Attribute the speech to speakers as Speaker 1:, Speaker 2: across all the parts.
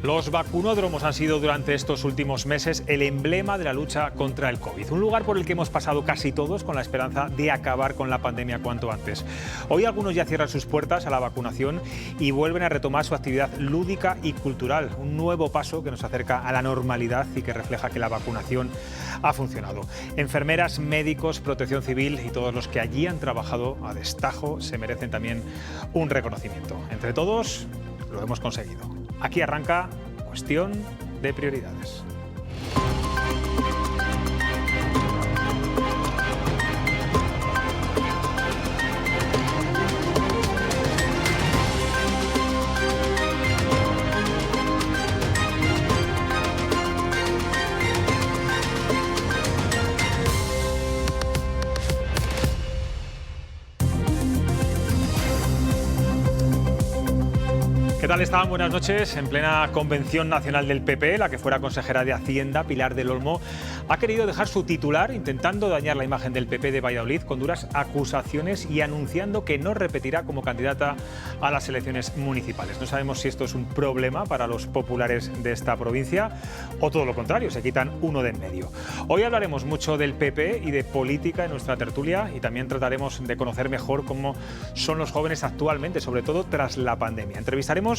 Speaker 1: Los vacunódromos han sido durante estos últimos meses el emblema de la lucha contra el COVID. Un lugar por el que hemos pasado casi todos con la esperanza de acabar con la pandemia cuanto antes. Hoy algunos ya cierran sus puertas a la vacunación y vuelven a retomar su actividad lúdica y cultural. Un nuevo paso que nos acerca a la normalidad y que refleja que la vacunación ha funcionado. Enfermeras, médicos, protección civil y todos los que allí han trabajado a destajo se merecen también un reconocimiento. Entre todos lo hemos conseguido. Aquí arranca Cuestión de Prioridades. ¿Qué tal estaban? Buenas noches. En plena convención nacional del PP, la que fuera consejera de Hacienda, Pilar del Olmo, ha querido dejar su titular intentando dañar la imagen del PP de Valladolid con duras acusaciones y anunciando que no repetirá como candidata a las elecciones municipales. No sabemos si esto es un problema para los populares de esta provincia o todo lo contrario, se quitan uno de en medio. Hoy hablaremos mucho del PP y de política en nuestra tertulia y también trataremos de conocer mejor cómo son los jóvenes actualmente, sobre todo tras la pandemia. Entrevistaremos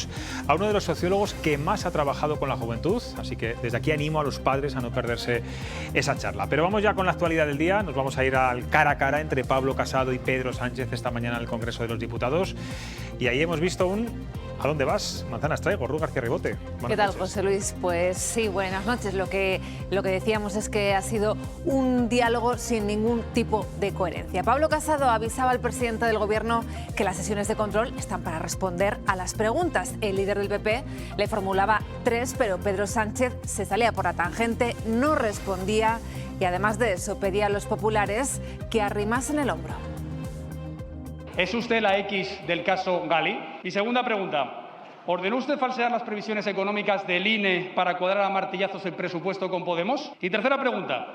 Speaker 1: a uno de los sociólogos que más ha trabajado con la juventud, así que desde aquí animo a los padres a no perderse esa charla. Pero vamos ya con la actualidad del día, nos vamos a ir al cara a cara entre Pablo Casado y Pedro Sánchez esta mañana en el Congreso de los Diputados y ahí hemos visto un ¿a dónde vas? Manzanas traigo, Ru García Ribote.
Speaker 2: ¿Qué tal, José Luis? Pues sí, buenas noches. Lo que decíamos es que ha sido un diálogo sin ningún tipo de coherencia. Pablo Casado avisaba al presidente del Gobierno que las sesiones de control están para responder a las preguntas. El líder del PP le formulaba 3, pero Pedro Sánchez se salía por la tangente, no respondía y además de eso pedía a los populares que arrimasen el hombro.
Speaker 3: ¿Es usted la X del caso Gali? Y segunda pregunta, ¿ordenó usted falsear las previsiones económicas del INE para cuadrar a martillazos el presupuesto con Podemos? Y tercera pregunta,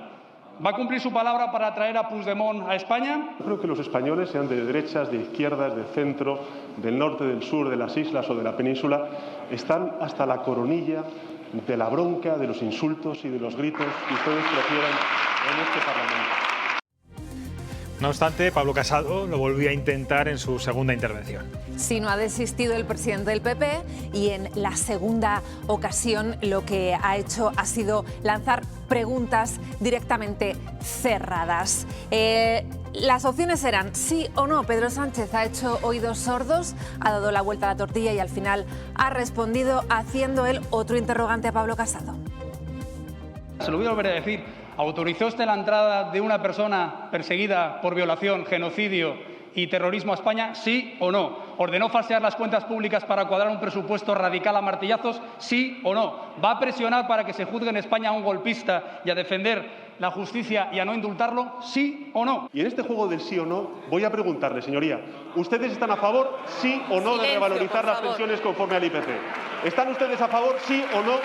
Speaker 3: ¿va a cumplir su palabra para traer a Puigdemont a España?
Speaker 4: Creo que los españoles, sean de derechas, de izquierdas, de centro, del norte, del sur, de las islas o de la península, están hasta la coronilla de la bronca, de los insultos y de los gritos que ustedes prefieren en este Parlamento.
Speaker 1: No obstante, Pablo Casado lo volvió a intentar en su segunda intervención.
Speaker 2: Sí, no ha desistido el presidente del PP y en la segunda ocasión lo que ha hecho ha sido lanzar preguntas directamente cerradas. Las opciones eran sí o no. Pedro Sánchez ha hecho oídos sordos, ha dado la vuelta a la tortilla y al final ha respondido haciendo él otro interrogante a Pablo Casado.
Speaker 3: Se lo voy a volver a decir. ¿Autorizó usted la entrada de una persona perseguida por violación, genocidio y terrorismo a España? ¿Sí o no? ¿Ordenó falsear las cuentas públicas para cuadrar un presupuesto radical a martillazos? ¿Sí o no? ¿Va a presionar para que se juzgue en España a un golpista y a defender la justicia y a no indultarlo? ¿Sí o no?
Speaker 4: Y en este juego del sí o no voy a preguntarle, señoría, ¿ustedes están a favor, sí o no, de revalorizar las pensiones conforme al IPC? ¿Están ustedes a favor, sí o no,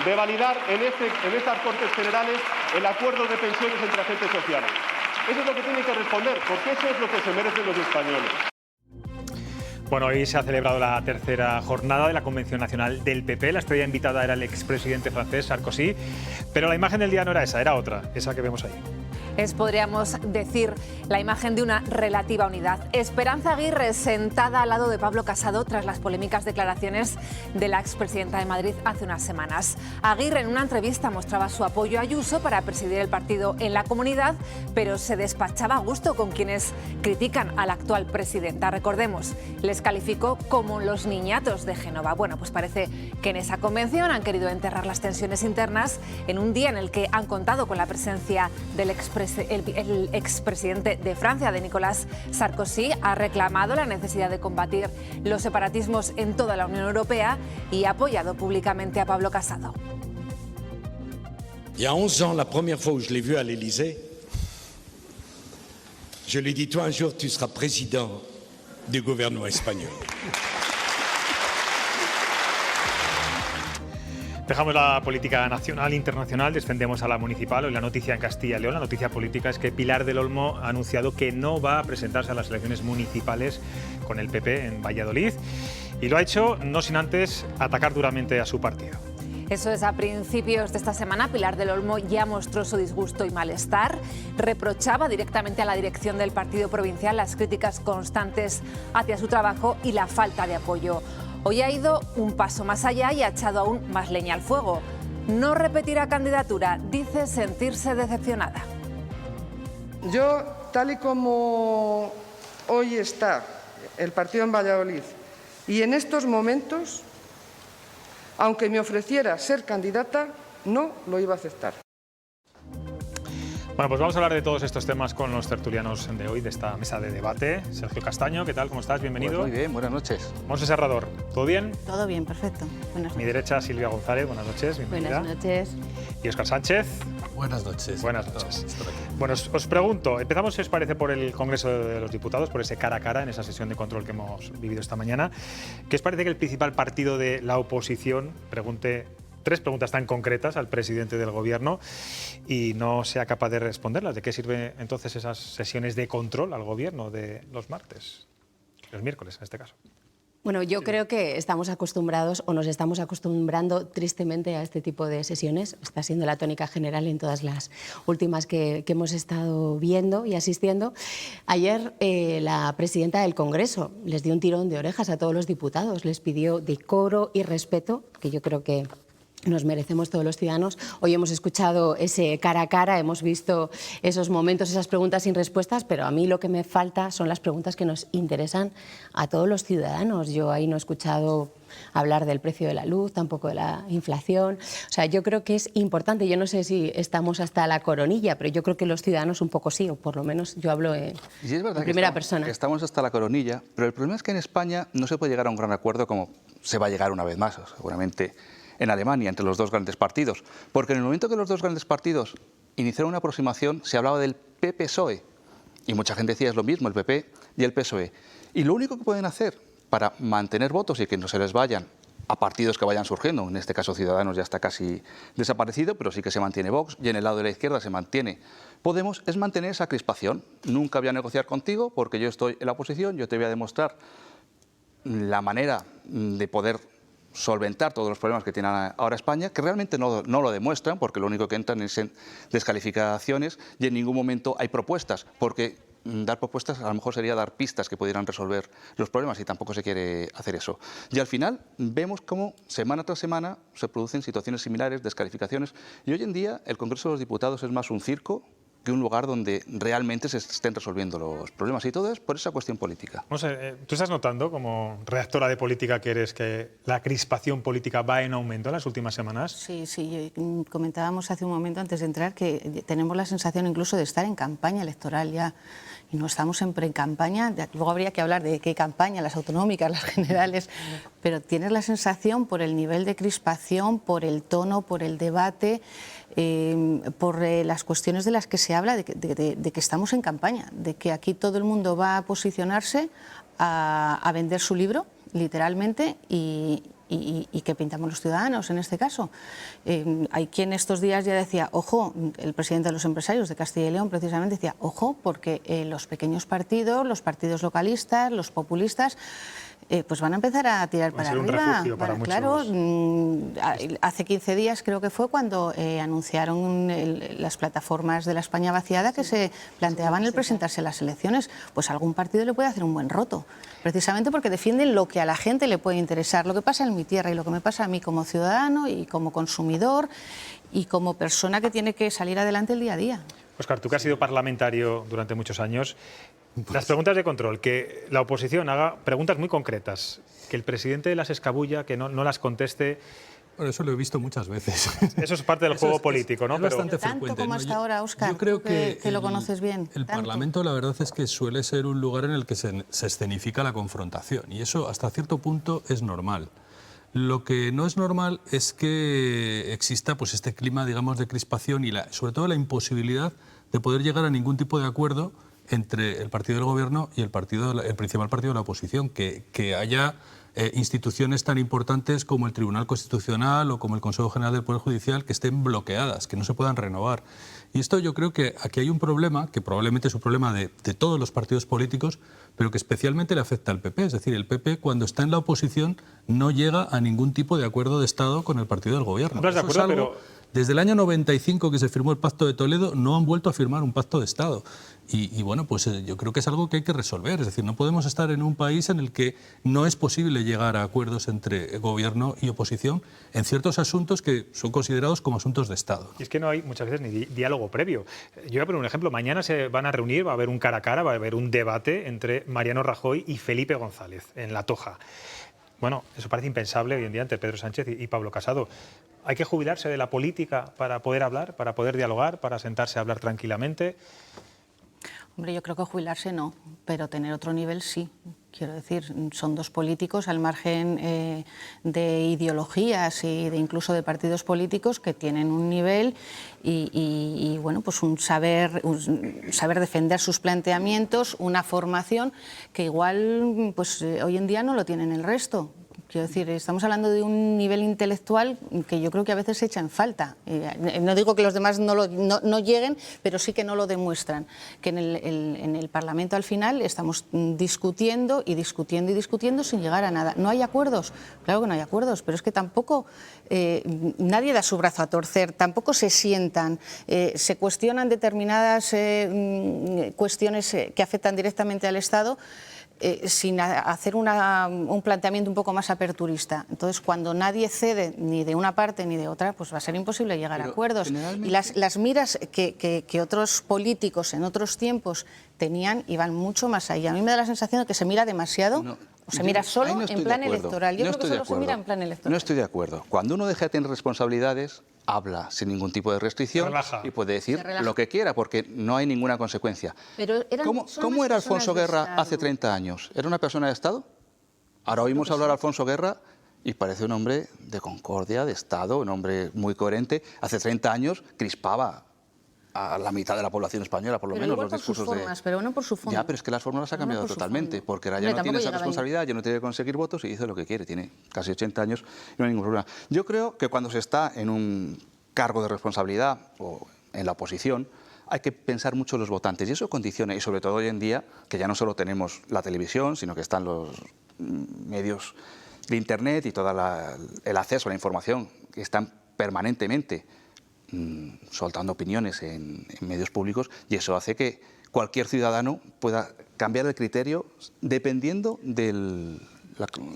Speaker 4: de validar en estas Cortes Generales el acuerdo de pensiones entre agentes sociales? Eso es lo que tienen que responder, porque eso es lo que se merecen los españoles.
Speaker 1: Bueno, hoy se ha celebrado la tercera jornada de la Convención Nacional del PP. La estrella invitada era el expresidente francés Sarkozy, pero la imagen del día no era esa, era otra, esa que vemos ahí.
Speaker 2: Es, podríamos decir, la imagen de una relativa unidad. Esperanza Aguirre sentada al lado de Pablo Casado tras las polémicas declaraciones de la expresidenta de Madrid hace unas semanas. Aguirre en una entrevista mostraba su apoyo a Ayuso para presidir el partido en la comunidad, pero se despachaba a gusto con quienes critican a la actual presidenta. Recordemos, les calificó como los niñatos de Génova. Bueno, pues parece que en esa convención han querido enterrar las tensiones internas en un día en el que han contado con la presencia del el expresidente de Francia, de Nicolas Sarkozy, ha reclamado la necesidad de combatir los separatismos en toda la Unión Europea y ha apoyado públicamente a Pablo Casado.
Speaker 5: Il y a 11 ans, la première fois où je l'ai vu à l'Élysée, je lui ai dit, toi un jour tu seras président du gouvernement espagnol.
Speaker 1: Dejamos la política nacional e internacional, descendemos a la municipal. Hoy la noticia en Castilla y León, la noticia política es que Pilar del Olmo ha anunciado que no va a presentarse a las elecciones municipales con el PP en Valladolid y lo ha hecho no sin antes atacar duramente a su partido.
Speaker 2: Eso es, a principios de esta semana Pilar del Olmo ya mostró su disgusto y malestar, reprochaba directamente a la dirección del partido provincial las críticas constantes hacia su trabajo y la falta de apoyo. Hoy ha ido un paso más allá y ha echado aún más leña al fuego. No repetirá candidatura, dice sentirse decepcionada.
Speaker 6: Yo, tal y como hoy está el partido en Valladolid y en estos momentos, aunque me ofreciera ser candidata, no lo iba a aceptar.
Speaker 1: Bueno, pues vamos a hablar de todos estos temas con los tertulianos de hoy, de esta mesa de debate. Sergio Castaño, ¿qué tal? ¿Cómo estás? Bienvenido.
Speaker 7: Pues muy bien, buenas noches.
Speaker 1: Monse Serrador, ¿todo bien?
Speaker 8: Todo bien, perfecto. Buenas
Speaker 1: A mi
Speaker 8: noches.
Speaker 1: derecha, Silvia González, buenas noches, bienvenida.
Speaker 8: Buenas noches.
Speaker 1: Y Óscar Sánchez.
Speaker 5: Buenas noches.
Speaker 1: Buenas noches. Bueno, os pregunto, empezamos, si os parece, por el Congreso de los Diputados, por ese cara a cara en esa sesión de control que hemos vivido esta mañana. ¿Qué os parece que el principal partido de la oposición pregunte 3 preguntas tan concretas al presidente del Gobierno y no sea capaz de responderlas? ¿De qué sirve entonces esas sesiones de control al Gobierno de los martes, los miércoles en este caso?
Speaker 8: Bueno, yo creo que estamos acostumbrados o nos estamos acostumbrando tristemente a este tipo de sesiones. Está siendo la tónica general en todas las últimas que hemos estado viendo y asistiendo. Ayer la presidenta del Congreso les dio un tirón de orejas a todos los diputados, les pidió decoro y respeto, que yo creo que nos merecemos todos los ciudadanos. Hoy hemos escuchado ese cara a cara, hemos visto esos momentos, esas preguntas sin respuestas, pero a mí lo que me falta son las preguntas que nos interesan a todos los ciudadanos. Yo ahí no he escuchado hablar del precio de la luz, tampoco de la inflación. O sea, yo creo que es importante. Yo no sé si estamos hasta la coronilla, pero yo creo que los ciudadanos un poco sí, o por lo menos yo hablo en primera persona.
Speaker 7: Estamos hasta la coronilla, pero el problema es que en España no se puede llegar a un gran acuerdo como se va a llegar una vez más, seguramente en Alemania, entre los dos grandes partidos. Porque en el momento que los dos grandes partidos iniciaron una aproximación, se hablaba del PP-PSOE. Y mucha gente decía es lo mismo, el PP y el PSOE. Y lo único que pueden hacer para mantener votos y que no se les vayan a partidos que vayan surgiendo, en este caso Ciudadanos ya está casi desaparecido, pero sí que se mantiene Vox, y en el lado de la izquierda se mantiene Podemos, es mantener esa crispación. Nunca voy a negociar contigo porque yo estoy en la oposición, yo te voy a demostrar la manera de poder solventar todos los problemas que tiene ahora España, que realmente no lo demuestran, porque lo único que entran es en descalificaciones y en ningún momento hay propuestas, porque dar propuestas a lo mejor sería dar pistas que pudieran resolver los problemas y tampoco se quiere hacer eso. Y al final vemos cómo semana tras semana se producen situaciones similares, descalificaciones, y hoy en día el Congreso de los Diputados es más un circo que un lugar donde realmente se estén resolviendo los problemas, y todo es por esa cuestión política.
Speaker 1: No sé, ¿tú estás notando, como redactora de política que eres, que la crispación política va en aumento en las últimas semanas?
Speaker 8: Sí, comentábamos hace un momento antes de entrar que tenemos la sensación incluso de estar en campaña electoral ya, y no estamos en pre-campaña. Luego habría que hablar de qué campaña, las autonómicas, las generales, pero tienes la sensación por el nivel de crispación, por el tono, por el debate, por las cuestiones de las que se habla, de que estamos en campaña, de que aquí todo el mundo va a posicionarse a vender su libro, literalmente, y que pintamos los ciudadanos en este caso. Hay quien estos días ya decía, ojo, el presidente de los empresarios de Castilla y León precisamente decía, ojo, porque los pequeños partidos, los partidos localistas, los populistas, pues van a empezar a tirar para arriba.
Speaker 1: Un refugio para muchos.
Speaker 8: Claro, hace 15 días creo que fue cuando anunciaron las plataformas de la España vaciada que se planteaban el presentarse a las elecciones. Pues a algún partido le puede hacer un buen roto, precisamente porque defienden lo que a la gente le puede interesar, lo que pasa en mi tierra y lo que me pasa a mí como ciudadano y como consumidor y como persona que tiene que salir adelante el día a día.
Speaker 1: Óscar, tú que has sido parlamentario durante muchos años, las preguntas de control, que la oposición haga preguntas muy concretas, que el presidente las escabulla, que no las conteste.
Speaker 9: Bueno, eso lo he visto muchas veces.
Speaker 1: Eso es parte del juego político, ¿no?
Speaker 9: Es bastante
Speaker 8: Tanto
Speaker 9: frecuente,
Speaker 8: como
Speaker 9: ¿no?
Speaker 8: hasta ahora, Óscar,
Speaker 9: yo creo que
Speaker 8: lo conoces bien.
Speaker 9: El
Speaker 8: tanto.
Speaker 9: Parlamento, la verdad es que suele ser un lugar en el que se escenifica la confrontación, y eso hasta cierto punto es normal. Lo que no es normal es que exista pues este clima, digamos, de crispación y sobre todo la imposibilidad de poder llegar a ningún tipo de acuerdo entre el partido del Gobierno y el principal partido de la oposición, que haya instituciones tan importantes como el Tribunal Constitucional o como el Consejo General del Poder Judicial que estén bloqueadas, que no se puedan renovar. Y esto yo creo que aquí hay un problema, que probablemente es un problema de todos los partidos políticos, pero que especialmente le afecta al PP. Es decir, el PP cuando está en la oposición no llega a ningún tipo de acuerdo de Estado con el partido del gobierno.
Speaker 1: ¿Estás de acuerdo? Pero
Speaker 9: desde el año 95 que se firmó el Pacto de Toledo no han vuelto a firmar un pacto de Estado. Y bueno, pues yo creo que es algo que hay que resolver. Es decir, no podemos estar en un país en el que no es posible llegar a acuerdos entre gobierno y oposición en ciertos asuntos que son considerados como asuntos de Estado.
Speaker 1: Y es que no hay muchas veces ni diálogo previo. Yo voy a poner un ejemplo. Mañana se van a reunir, va a haber un cara a cara, va a haber un debate entre Mariano Rajoy y Felipe González en La Toja. Bueno, eso parece impensable hoy en día entre Pedro Sánchez y Pablo Casado. ¿Hay que jubilarse de la política para poder hablar, para poder dialogar, para sentarse a hablar tranquilamente?
Speaker 10: Hombre, yo creo que jubilarse no, pero tener otro nivel sí. Quiero decir, son dos políticos al margen de ideologías y de incluso de partidos políticos que tienen un nivel y bueno, pues un saber defender sus planteamientos, una formación que igual pues hoy en día no lo tienen el resto. Quiero decir, estamos hablando de un nivel intelectual que yo creo que a veces se echa en falta. No digo que los demás no lleguen, pero sí que no lo demuestran. Que en el Parlamento al final estamos discutiendo y discutiendo y discutiendo sin llegar a nada. ¿No hay acuerdos? Claro que no hay acuerdos, pero es que tampoco nadie da su brazo a torcer, tampoco se sientan, se cuestionan determinadas cuestiones que afectan directamente al Estado, sin hacer un planteamiento un poco más aperturista. Entonces, cuando nadie cede ni de una parte ni de otra, pues va a ser imposible llegar a acuerdos. Y las miras que otros políticos en otros tiempos tenían iban mucho más allá. A mí me da la sensación de que se mira demasiado, o se mira solo en plan electoral. Yo creo que solo se mira en plan electoral.
Speaker 7: No estoy de acuerdo. Cuando uno deja de tener responsabilidades, habla sin ningún tipo de restricción y puede decir lo que quiera, porque no hay ninguna consecuencia.
Speaker 10: Pero
Speaker 7: ¿Cómo era Alfonso Guerra hace 30 años? ¿Era una persona de Estado? Ahora oímos hablar a Alfonso Guerra y parece un hombre de concordia, de Estado, un hombre muy coherente. Hace 30 años crispaba a la mitad de la población española, por lo menos, los discursos de...
Speaker 10: Pero no por su fondo.
Speaker 7: Ya, pero es que las fórmulas han cambiado totalmente, porque ahora ya no tiene esa responsabilidad, ya no tiene que conseguir votos y dice lo que quiere. Tiene casi 80 años y no hay ningún problema. Yo creo que cuando se está en un cargo de responsabilidad o en la oposición, hay que pensar mucho en los votantes y eso condiciona, y sobre todo hoy en día, que ya no solo tenemos la televisión, sino que están los medios de Internet y todo el acceso a la información que están permanentemente soltando opiniones en medios públicos, y eso hace que cualquier ciudadano pueda cambiar el criterio dependiendo de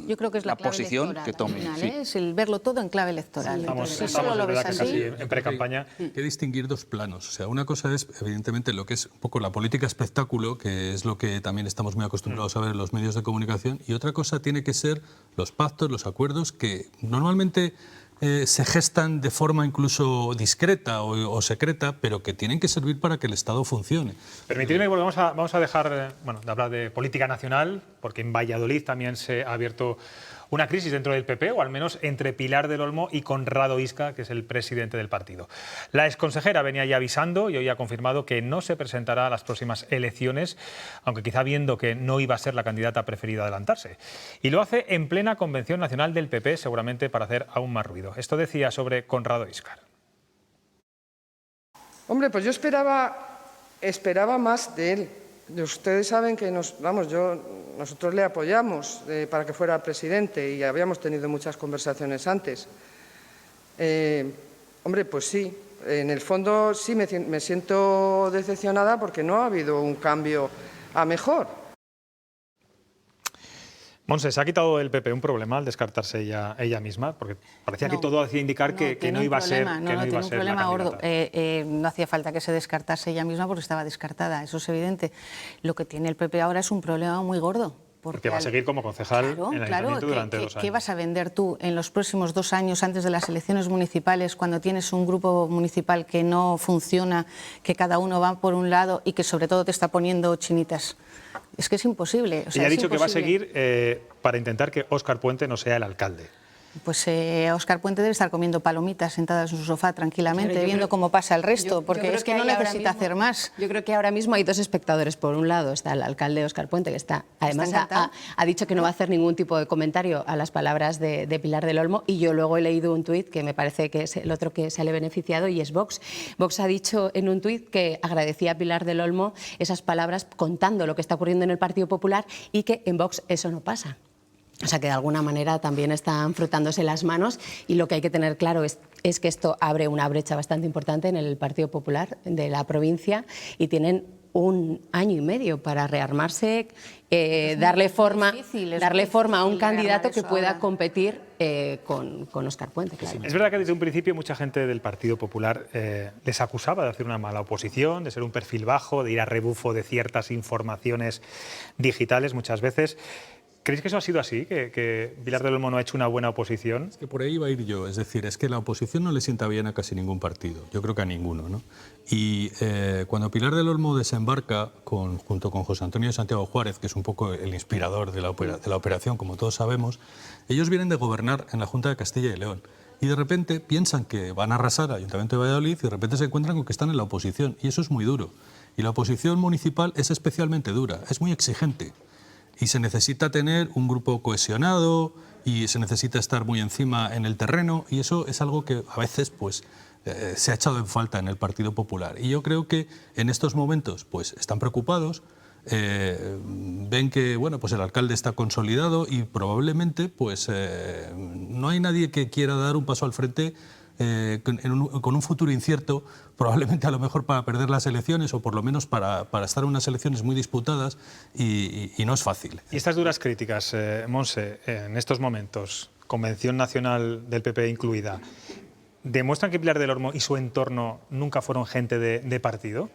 Speaker 10: yo creo que es la
Speaker 7: posición que tome.
Speaker 10: Final, es el verlo todo en clave electoral. Si solo lo ves así,
Speaker 1: en pre-campaña.
Speaker 9: Hay que distinguir dos planos. O sea, una cosa es, evidentemente, lo que es un poco la política espectáculo, que es lo que también estamos muy acostumbrados a ver en los medios de comunicación, y otra cosa tiene que ser los pactos, los acuerdos, que normalmente se gestan de forma incluso discreta o secreta, pero que tienen que servir para que el Estado funcione.
Speaker 1: Permitidme, porque vamos a dejar de hablar de política nacional, porque en Valladolid también se ha abierto una crisis dentro del PP, o al menos entre Pilar del Olmo y Conrado Isca, que es el presidente del partido. La exconsejera venía ya avisando y hoy ha confirmado que no se presentará a las próximas elecciones, aunque quizá viendo que no iba a ser la candidata preferida adelantarse. Y lo hace en plena convención nacional del PP, seguramente para hacer aún más ruido. Esto decía sobre Conrado Iscar.
Speaker 6: Hombre, pues yo esperaba más de él. Ustedes saben que nosotros le apoyamos para que fuera presidente y habíamos tenido muchas conversaciones antes. Hombre, pues sí, en el fondo sí me siento decepcionada porque no ha habido un cambio a mejor.
Speaker 1: Monse, ¿se ha quitado del PP un problema al descartarse ella misma? Porque parecía que todo hacía indicar que no iba a ser la candidata.
Speaker 10: Tiene un problema gordo. No hacía falta que se descartase ella misma porque estaba descartada, eso es evidente. Lo que tiene el PP ahora es un problema muy gordo.
Speaker 1: Porque va a seguir como concejal en el Ayuntamiento durante 2 años.
Speaker 10: ¿Qué vas a vender tú en los próximos 2 años antes de las elecciones municipales, cuando tienes un grupo municipal que no funciona, que cada uno va por un lado y que sobre todo te está poniendo chinitas? Es que es imposible.
Speaker 1: Ella ha dicho que va a seguir para intentar que Óscar Puente no sea el alcalde.
Speaker 10: Pues Óscar Puente debe estar comiendo palomitas sentadas en su sofá tranquilamente,
Speaker 8: Claro,
Speaker 10: viendo cómo pasa el resto, porque es que no necesita hacer más.
Speaker 8: Yo creo que ahora mismo hay dos espectadores. Por un lado está el alcalde Óscar Puente, que además ha dicho que no va a hacer ningún tipo de comentario a las palabras de Pilar del Olmo, y yo luego he leído un tuit que me parece que es el otro que sale beneficiado, y es Vox. Vox ha dicho en un tuit que agradecía a Pilar del Olmo esas palabras contando lo que está ocurriendo en el Partido Popular, y que en Vox eso no pasa. O sea que de alguna manera también están frotándose las manos, y lo que hay que tener claro es que esto abre una brecha bastante importante en el Partido Popular de la provincia, y tienen 1 año y medio para rearmarse, darle forma a un candidato que pueda competir con Óscar Puente. Claro.
Speaker 1: Es verdad que desde un principio mucha gente del Partido Popular les acusaba de hacer una mala oposición, de ser un perfil bajo, de ir a rebufo de ciertas informaciones digitales muchas veces. ¿Creéis que eso ha sido así? ¿Que Pilar del Olmo no ha hecho una buena oposición?
Speaker 9: Es que por ahí iba a ir yo. Es decir, es que la oposición no le sienta bien a casi ningún partido. Yo creo que a ninguno, ¿no? Y cuando Pilar del Olmo desembarca junto con José Antonio de Santiago Juárez, que es un poco el inspirador de la operación, como todos sabemos, ellos vienen de gobernar en la Junta de Castilla y León. Y de repente piensan que van a arrasar al Ayuntamiento de Valladolid, y de repente se encuentran con que están en la oposición. Y eso es muy duro. Y la oposición municipal es especialmente dura, es muy exigente. Y se necesita tener un grupo cohesionado, y se necesita estar muy encima en el terreno, y eso es algo que a veces pues, se ha echado en falta en el Partido Popular. Y yo creo que en estos momentos pues, están preocupados, ven que bueno, pues el alcalde está consolidado, y probablemente pues, no hay nadie que quiera dar un paso al frente con un futuro incierto, probablemente a lo mejor para perder las elecciones, o por lo menos para estar en unas elecciones muy disputadas, y no es fácil.
Speaker 1: Y estas duras críticas, Monse, en estos momentos, Convención Nacional del PP incluida, ¿demuestran que Pilar del Olmo y su entorno nunca fueron gente de partido?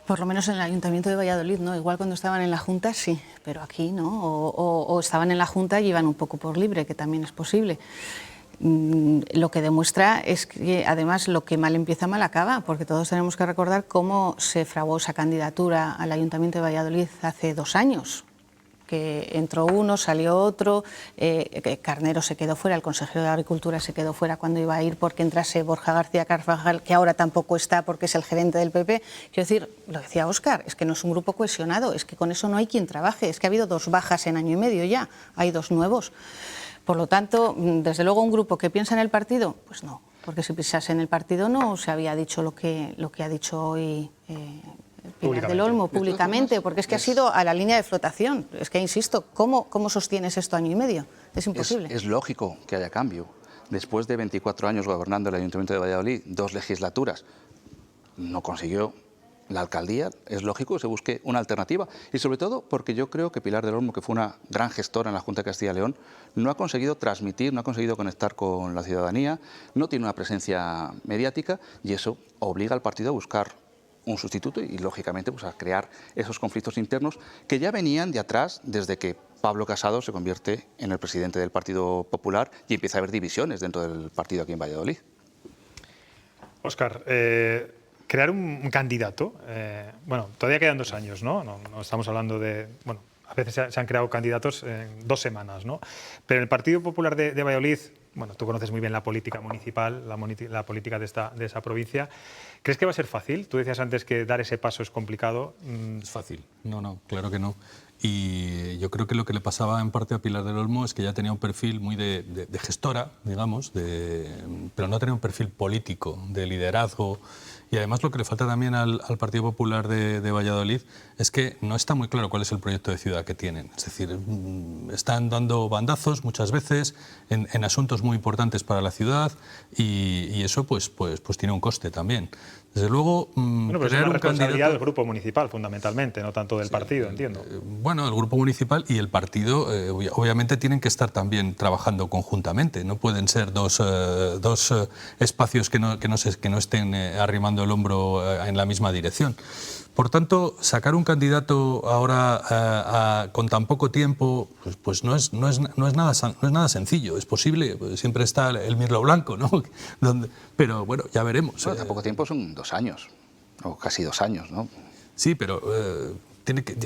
Speaker 10: Por lo menos en el Ayuntamiento de Valladolid, ¿no? Igual cuando estaban en la Junta, sí, pero aquí no. O estaban en la Junta y iban un poco por libre, que también es posible. Lo que demuestra es que, además, lo que mal empieza, mal acaba, porque todos tenemos que recordar cómo se fraguó esa candidatura al Ayuntamiento de Valladolid hace 2 años, que entró uno, salió otro, Carnero se quedó fuera, el consejero de Agricultura se quedó fuera cuando iba a ir porque entrase Borja García Carvajal, que ahora tampoco está porque es el gerente del PP. Quiero decir, lo decía Óscar, es que no es un grupo cohesionado, es que con eso no hay quien trabaje, es que ha habido 2 bajas en año y medio ya, hay 2 nuevos. Por lo tanto, desde luego, un grupo que piensa en el partido, pues no, porque si pensase en el partido no se había dicho lo que ha dicho hoy Pilar del Olmo públicamente, porque es que ha sido a la línea de flotación. Es que, insisto, ¿cómo sostienes esto año y medio? Es imposible.
Speaker 7: Es lógico que haya cambio. Después de 24 años gobernando el Ayuntamiento de Valladolid, 2 legislaturas, no consiguió la alcaldía, es lógico que se busque una alternativa, y sobre todo porque yo creo que Pilar del Olmo, que fue una gran gestora en la Junta de Castilla y León, no ha conseguido transmitir, no ha conseguido conectar con la ciudadanía, no tiene una presencia mediática, y eso obliga al partido a buscar un sustituto y, lógicamente, pues a crear esos conflictos internos que ya venían de atrás desde que Pablo Casado se convierte en el presidente del Partido Popular y empieza a haber divisiones dentro del partido aquí en Valladolid.
Speaker 1: Óscar, crear un candidato, bueno, todavía quedan 2 años, ¿no? No estamos hablando de, bueno, a veces se han creado candidatos en 2 semanas, ¿no? Pero en el Partido Popular de Valladolid, bueno, tú conoces muy bien la política municipal, la política de esa provincia. ¿Crees que va a ser fácil? Tú decías antes que dar ese paso es complicado.
Speaker 9: Es fácil. No, claro que no. Y yo creo que lo que le pasaba en parte a Pilar del Olmo es que ya tenía un perfil muy de gestora, digamos, pero no tenía un perfil político, de liderazgo. Y además lo que le falta también al Partido Popular de Valladolid es que no está muy claro cuál es el proyecto de ciudad que tienen. Es decir, están dando bandazos muchas veces en asuntos muy importantes para la ciudad, y eso pues tiene un coste también. Desde luego,
Speaker 1: bueno, pero es una responsabilidad del grupo municipal, fundamentalmente, no tanto del partido, entiendo.
Speaker 9: Bueno, el grupo municipal y el partido obviamente tienen que estar también trabajando conjuntamente. No pueden ser dos espacios que no estén arrimando el hombro en la misma dirección. Por tanto, sacar un candidato ahora con tan poco tiempo, pues no es nada sencillo. Es posible, siempre está el mirlo blanco, ¿no? Pero bueno, ya veremos.
Speaker 7: Bueno, tan poco tiempo son 2 años, o casi 2 años, ¿no?
Speaker 9: Sí, pero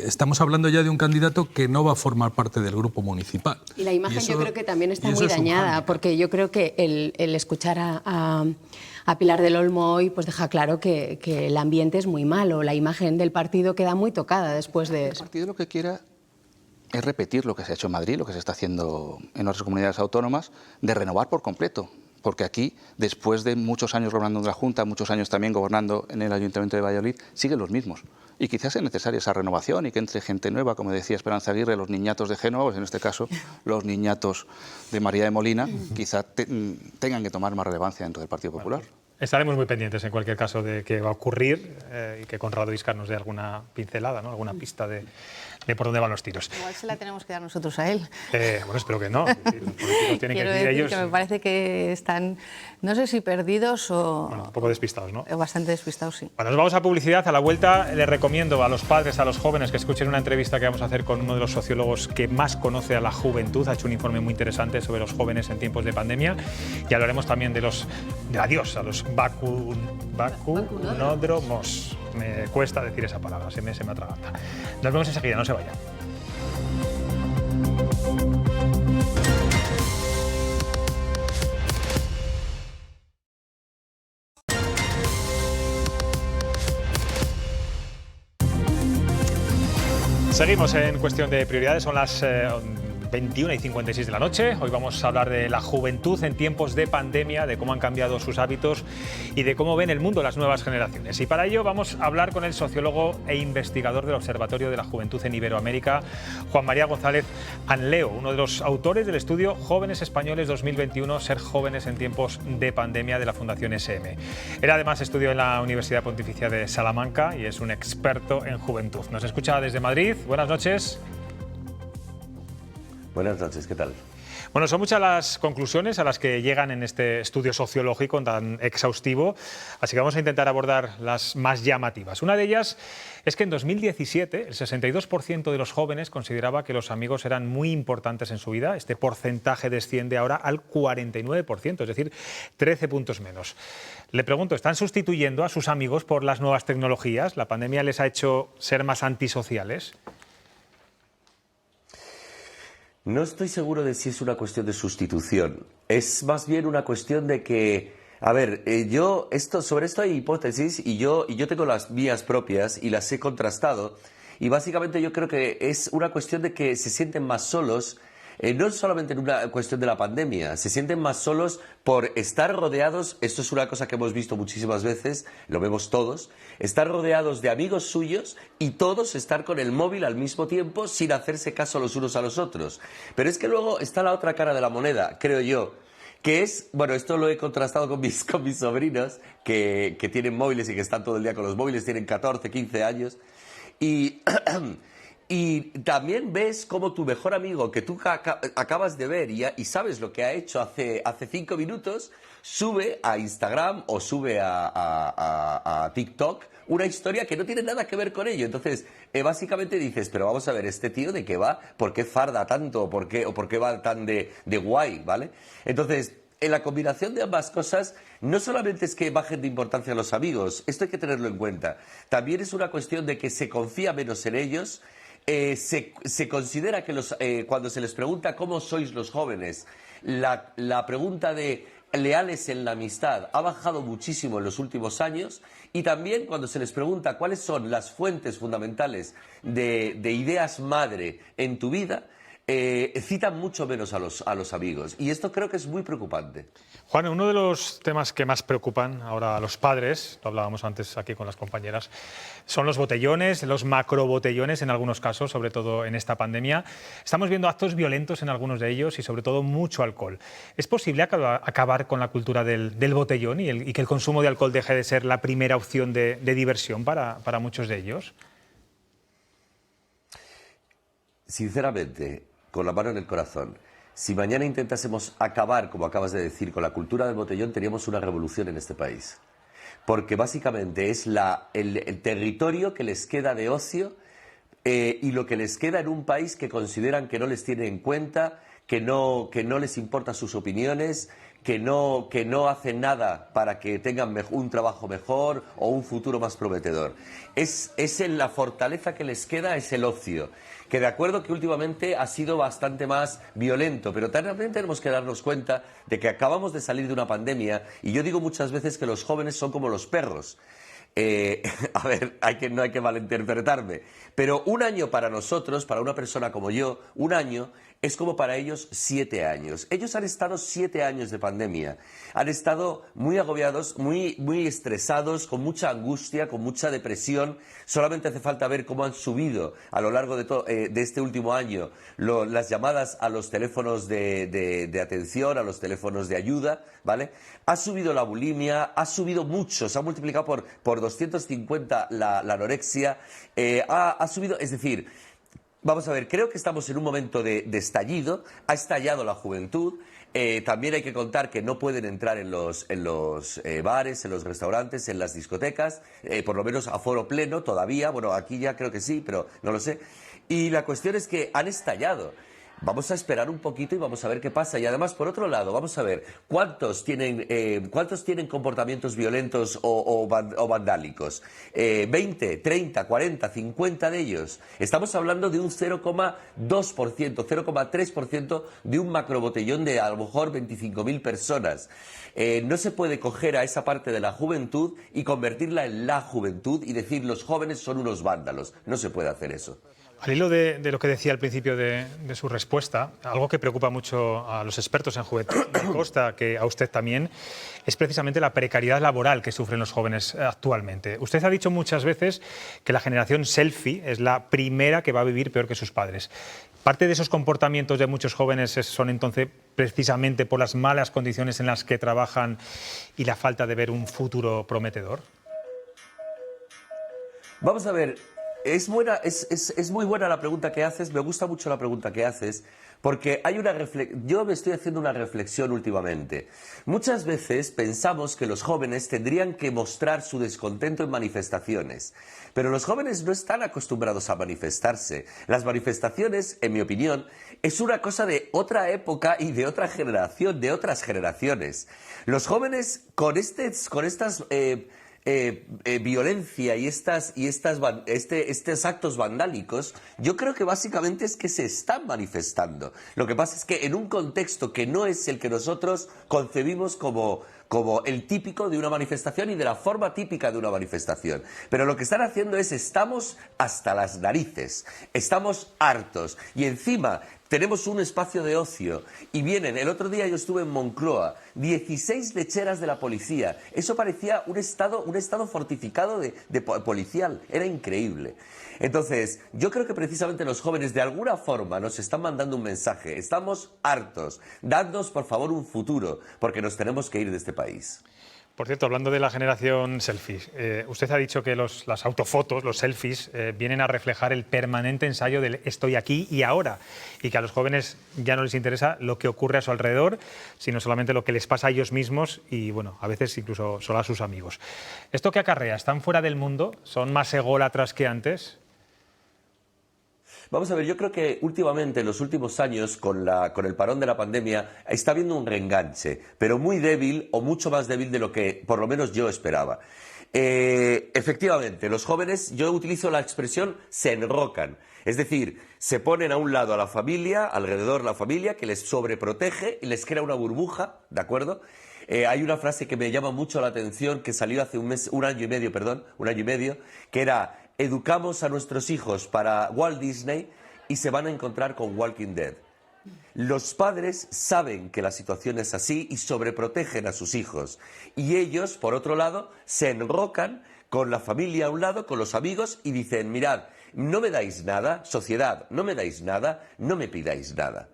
Speaker 9: estamos hablando ya de un candidato que no va a formar parte del grupo municipal.
Speaker 8: Y la imagen yo creo que también está muy dañada, porque yo creo que el escuchar a Pilar del Olmo hoy pues deja claro que el ambiente es muy malo, la imagen del partido queda muy tocada después de eso.
Speaker 7: El partido lo que quiera es repetir lo que se ha hecho en Madrid, lo que se está haciendo en otras comunidades autónomas, de renovar por completo. Porque aquí, después de muchos años gobernando en la Junta, muchos años también gobernando en el Ayuntamiento de Valladolid, siguen los mismos. Y quizás es necesaria esa renovación y que entre gente nueva, como decía Esperanza Aguirre, los niñatos de Génova, pues en este caso los niñatos de María de Molina, quizás tengan que tomar más relevancia dentro del Partido Popular.
Speaker 1: Estaremos muy pendientes, en cualquier caso, de qué va a ocurrir y que Conrado Íscar nos dé alguna pincelada, ¿no? Alguna pista de por dónde van los tiros.
Speaker 10: Igual se la tenemos que dar nosotros a él.
Speaker 1: Bueno, espero que no. Los políticos tienen
Speaker 10: Quiero
Speaker 1: que decir
Speaker 10: decir
Speaker 1: ellos.
Speaker 10: que me parece que están, no sé si perdidos o...
Speaker 1: Bueno, un poco despistados, ¿no?
Speaker 10: Bastante despistados, sí.
Speaker 1: Bueno, nos vamos a publicidad. A la vuelta les recomiendo a los padres, a los jóvenes, que escuchen una entrevista que vamos a hacer con uno de los sociólogos que más conoce a la juventud. Ha hecho un informe muy interesante sobre los jóvenes en tiempos de pandemia. Y hablaremos también del adiós a los vacunódromos. Me cuesta decir esa palabra, se me atraganta. Nos vemos enseguida, no se vayan. Seguimos en cuestión de prioridades, son las 21:56 de la noche. Hoy vamos a hablar de la juventud en tiempos de pandemia, de cómo han cambiado sus hábitos y de cómo ven el mundo las nuevas generaciones. Y para ello vamos a hablar con el sociólogo e investigador del Observatorio de la Juventud en Iberoamérica, Juan María González Anleo, uno de los autores del estudio Jóvenes Españoles 2021, Ser jóvenes en tiempos de pandemia, de la Fundación SM. Él además estudió en la Universidad Pontificia de Salamanca y es un experto en juventud. Nos escucha desde Madrid. Buenas noches.
Speaker 11: Buenas noches, ¿qué tal?
Speaker 1: Bueno, son muchas las conclusiones a las que llegan en este estudio sociológico tan exhaustivo, así que vamos a intentar abordar las más llamativas. Una de ellas es que en 2017 el 62% de los jóvenes consideraba que los amigos eran muy importantes en su vida. Este porcentaje desciende ahora al 49%, es decir, 13 puntos menos. Le pregunto, ¿están sustituyendo a sus amigos por las nuevas tecnologías? ¿La pandemia les ha hecho ser más antisociales?
Speaker 11: No estoy seguro de si es una cuestión de sustitución. Es más bien una cuestión de que, a ver, sobre esto hay hipótesis y yo tengo las mías propias y las he contrastado. Y básicamente yo creo que es una cuestión de que se sienten más solos. No es solamente en una cuestión de la pandemia, se sienten más solos por estar rodeados, esto es una cosa que hemos visto muchísimas veces, lo vemos todos, estar rodeados de amigos suyos y todos estar con el móvil al mismo tiempo sin hacerse caso los unos a los otros. Pero es que luego está la otra cara de la moneda, creo yo, que es, bueno, esto lo he contrastado con mis sobrinos que tienen móviles y que están todo el día con los móviles, tienen 14, 15 años y... Y también ves como tu mejor amigo, que tú acabas de ver y sabes lo que ha hecho hace 5 minutos, sube a Instagram o sube a TikTok una historia que no tiene nada que ver con ello. Entonces, básicamente dices, pero vamos a ver, ¿este tío de qué va? ¿Por qué farda tanto? ¿O por qué va tan de guay? ¿Vale? Entonces, en la combinación de ambas cosas, no solamente es que bajen de importancia los amigos, esto hay que tenerlo en cuenta. También es una cuestión de que se confía menos en ellos. Se considera que cuando se les pregunta cómo sois los jóvenes, la pregunta de leales en la amistad ha bajado muchísimo en los últimos años, y también cuando se les pregunta cuáles son las fuentes fundamentales de ideas madre en tu vida, citan mucho menos a los amigos, y esto creo que es muy preocupante.
Speaker 1: Juan, uno de los temas que más preocupan ahora a los padres, lo hablábamos antes aquí con las compañeras, son los botellones, los macrobotellones en algunos casos, sobre todo en esta pandemia. Estamos viendo actos violentos en algunos de ellos y sobre todo mucho alcohol. ¿Es posible acabar con la cultura del botellón y que el consumo de alcohol deje de ser la primera opción de diversión para muchos de ellos?
Speaker 11: Sinceramente, con la mano en el corazón, si mañana intentásemos acabar, como acabas de decir, con la cultura del botellón, teníamos una revolución en este país. Porque básicamente es el territorio que les queda de ocio y lo que les queda en un país que consideran que no les tiene en cuenta, que no les importan sus opiniones, que no hacen nada para que tengan un trabajo mejor o un futuro más prometedor. La fortaleza que les queda es el ocio, que de acuerdo que últimamente ha sido bastante más violento, pero también tenemos que darnos cuenta de que acabamos de salir de una pandemia y yo digo muchas veces que los jóvenes son como los perros. A ver, no hay que malinterpretarme, pero un año para nosotros, para una persona como yo, un año es como para ellos 7 años. Ellos han estado 7 años de pandemia, han estado muy agobiados, muy estresados, con mucha angustia, con mucha depresión. Solamente hace falta ver cómo han subido a lo largo de este último año las llamadas a los teléfonos de atención, a los teléfonos de ayuda, ¿vale? Ha subido la bulimia, ha subido mucho, se ha multiplicado por 250 la anorexia, ha subido, es decir, vamos a ver, creo que estamos en un momento de estallido, ha estallado la juventud. También hay que contar que no pueden entrar en los bares, en los restaurantes, en las discotecas, por lo menos a foro pleno todavía. Bueno, aquí ya creo que sí, pero no lo sé. Y la cuestión es que han estallado. Vamos a esperar un poquito y vamos a ver qué pasa. Y además, por otro lado, vamos a ver cuántos tienen comportamientos violentos o vandálicos. 20, 30, 40, 50 de ellos. Estamos hablando de un 0,2%, 0,3% de un macrobotellón de a lo mejor 25.000 personas. No se puede coger a esa parte de la juventud y convertirla en la juventud y decir los jóvenes son unos vándalos. No se puede hacer eso.
Speaker 1: Al hilo de lo que decía al principio de su respuesta, algo que preocupa mucho a los expertos en juventud, me consta que a usted también, es precisamente la precariedad laboral que sufren los jóvenes actualmente. Usted ha dicho muchas veces que la generación selfie es la primera que va a vivir peor que sus padres. ¿Parte de esos comportamientos de muchos jóvenes son entonces precisamente por las malas condiciones en las que trabajan y la falta de ver un futuro prometedor?
Speaker 11: Vamos a ver. Es muy buena la pregunta que haces, me gusta mucho la pregunta que haces, porque yo me estoy haciendo una reflexión últimamente. Muchas veces pensamos que los jóvenes tendrían que mostrar su descontento en manifestaciones, pero los jóvenes no están acostumbrados a manifestarse. Las manifestaciones, en mi opinión, es una cosa de otra época y de otra generación, de otras generaciones. Los jóvenes con estas violencia y estos actos vandálicos, yo creo que básicamente es que se están manifestando. Lo que pasa es que en un contexto que no es el que nosotros concebimos como el típico de una manifestación y de la forma típica de una manifestación. Pero lo que están haciendo es, estamos hasta las narices, estamos hartos y encima tenemos un espacio de ocio y vienen, el otro día yo estuve en Moncloa, 16 lecheras de la policía. Eso parecía un estado fortificado de policial, era increíble. Entonces, yo creo que precisamente los jóvenes de alguna forma nos están mandando un mensaje. Estamos hartos, dadnos por favor un futuro, porque nos tenemos que ir de este país.
Speaker 1: Por cierto, hablando de la generación selfies, usted ha dicho que las autofotos, los selfies, vienen a reflejar el permanente ensayo del estoy aquí y ahora, y que a los jóvenes ya no les interesa lo que ocurre a su alrededor, sino solamente lo que les pasa a ellos mismos y, bueno, a veces incluso solo a sus amigos. ¿Esto qué acarrea? ¿Están fuera del mundo? ¿Son más ególatras que antes?
Speaker 11: Vamos a ver, yo creo que últimamente, en los últimos años, con el parón de la pandemia, está habiendo un reenganche, pero muy débil o mucho más débil de lo que por lo menos yo esperaba. Efectivamente, los jóvenes, yo utilizo la expresión, se enrocan. Es decir, se ponen a un lado a la familia, alrededor de la familia, que les sobreprotege y les crea una burbuja, ¿de acuerdo? Hay una frase que me llama mucho la atención, que salió hace un año y medio, que era: educamos a nuestros hijos para Walt Disney y se van a encontrar con Walking Dead. Los padres saben que la situación es así y sobreprotegen a sus hijos. Y ellos, por otro lado, se enrocan con la familia a un lado, con los amigos, y dicen: mirad, no me dais nada, sociedad, no me dais nada, no me pidáis nada.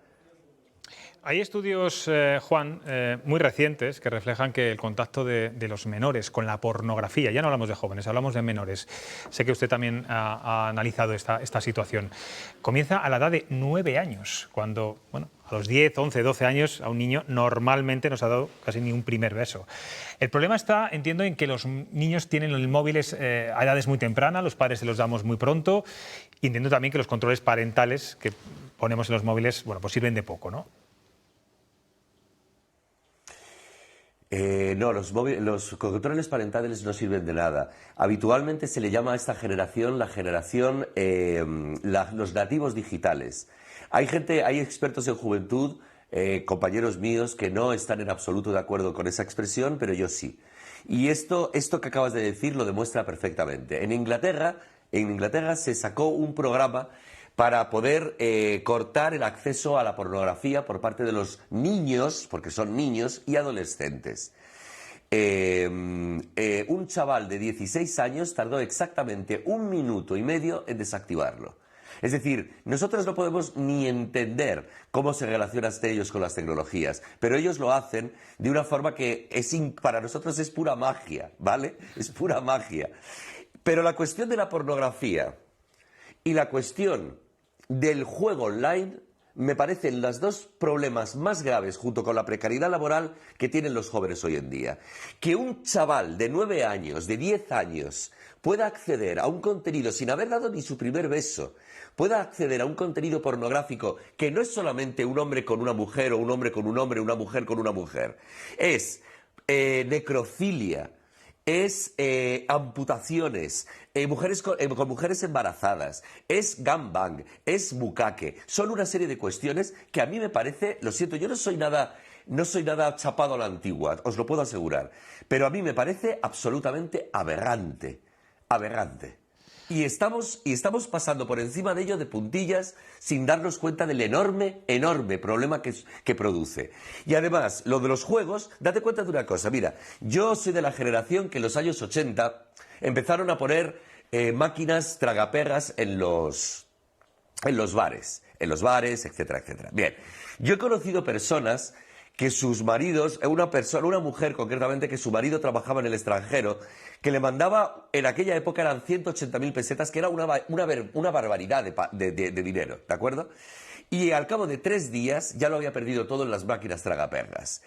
Speaker 1: Hay estudios, Juan, muy recientes que reflejan que el contacto de los menores con la pornografía, ya no hablamos de jóvenes, hablamos de menores, sé que usted también ha analizado esta situación, comienza a la edad de 9 años, cuando, bueno, a los 10, 11, 12 años a un niño normalmente no se ha dado casi ni un primer beso. El problema está, entiendo, en que los niños tienen los móviles a edades muy tempranas, los padres se los damos muy pronto, y entiendo también que los controles parentales que ponemos en los móviles, bueno, pues sirven de poco, ¿no?
Speaker 11: No, los controles parentales no sirven de nada. Habitualmente se le llama a esta generación los nativos digitales. Hay expertos en juventud, compañeros míos, que no están en absoluto de acuerdo con esa expresión, pero yo sí. Y esto que acabas de decir lo demuestra perfectamente. En Inglaterra se sacó un programa para poder cortar el acceso a la pornografía por parte de los niños, porque son niños y adolescentes. Un chaval de 16 años tardó exactamente 1 minuto y medio en desactivarlo. Es decir, nosotros no podemos ni entender cómo se relacionan ellos con las tecnologías, pero ellos lo hacen de una forma que para nosotros es pura magia, ¿vale? Es pura magia. Pero la cuestión de la pornografía y la cuestión del juego online me parecen los dos problemas más graves, junto con la precariedad laboral, que tienen los jóvenes hoy en día. Que un chaval de 9 años, de 10 años, pueda acceder a un contenido sin haber dado ni su primer beso, pueda acceder a un contenido pornográfico que no es solamente un hombre con una mujer o un hombre con un hombre, una mujer con una mujer, es necrofilia, es amputaciones, mujeres con mujeres embarazadas, es gangbang, es bucaque. Son una serie de cuestiones que a mí me parece, lo siento, yo no soy nada chapado a la antigua, os lo puedo asegurar, pero a mí me parece absolutamente aberrante. Y estamos pasando por encima de ello de puntillas sin darnos cuenta del enorme problema que produce. Y además, lo de los juegos, date cuenta de una cosa. Mira, yo soy de la generación que en los años 80 empezaron a poner máquinas tragaperras en los bares, etcétera, etcétera. Bien, yo he conocido personas que sus maridos, una mujer concretamente, que su marido trabajaba en el extranjero, que le mandaba, en aquella época eran 180.000 pesetas, que era una barbaridad de dinero, ¿de acuerdo? Y al cabo de 3 días ya lo había perdido todo en las máquinas tragaperras.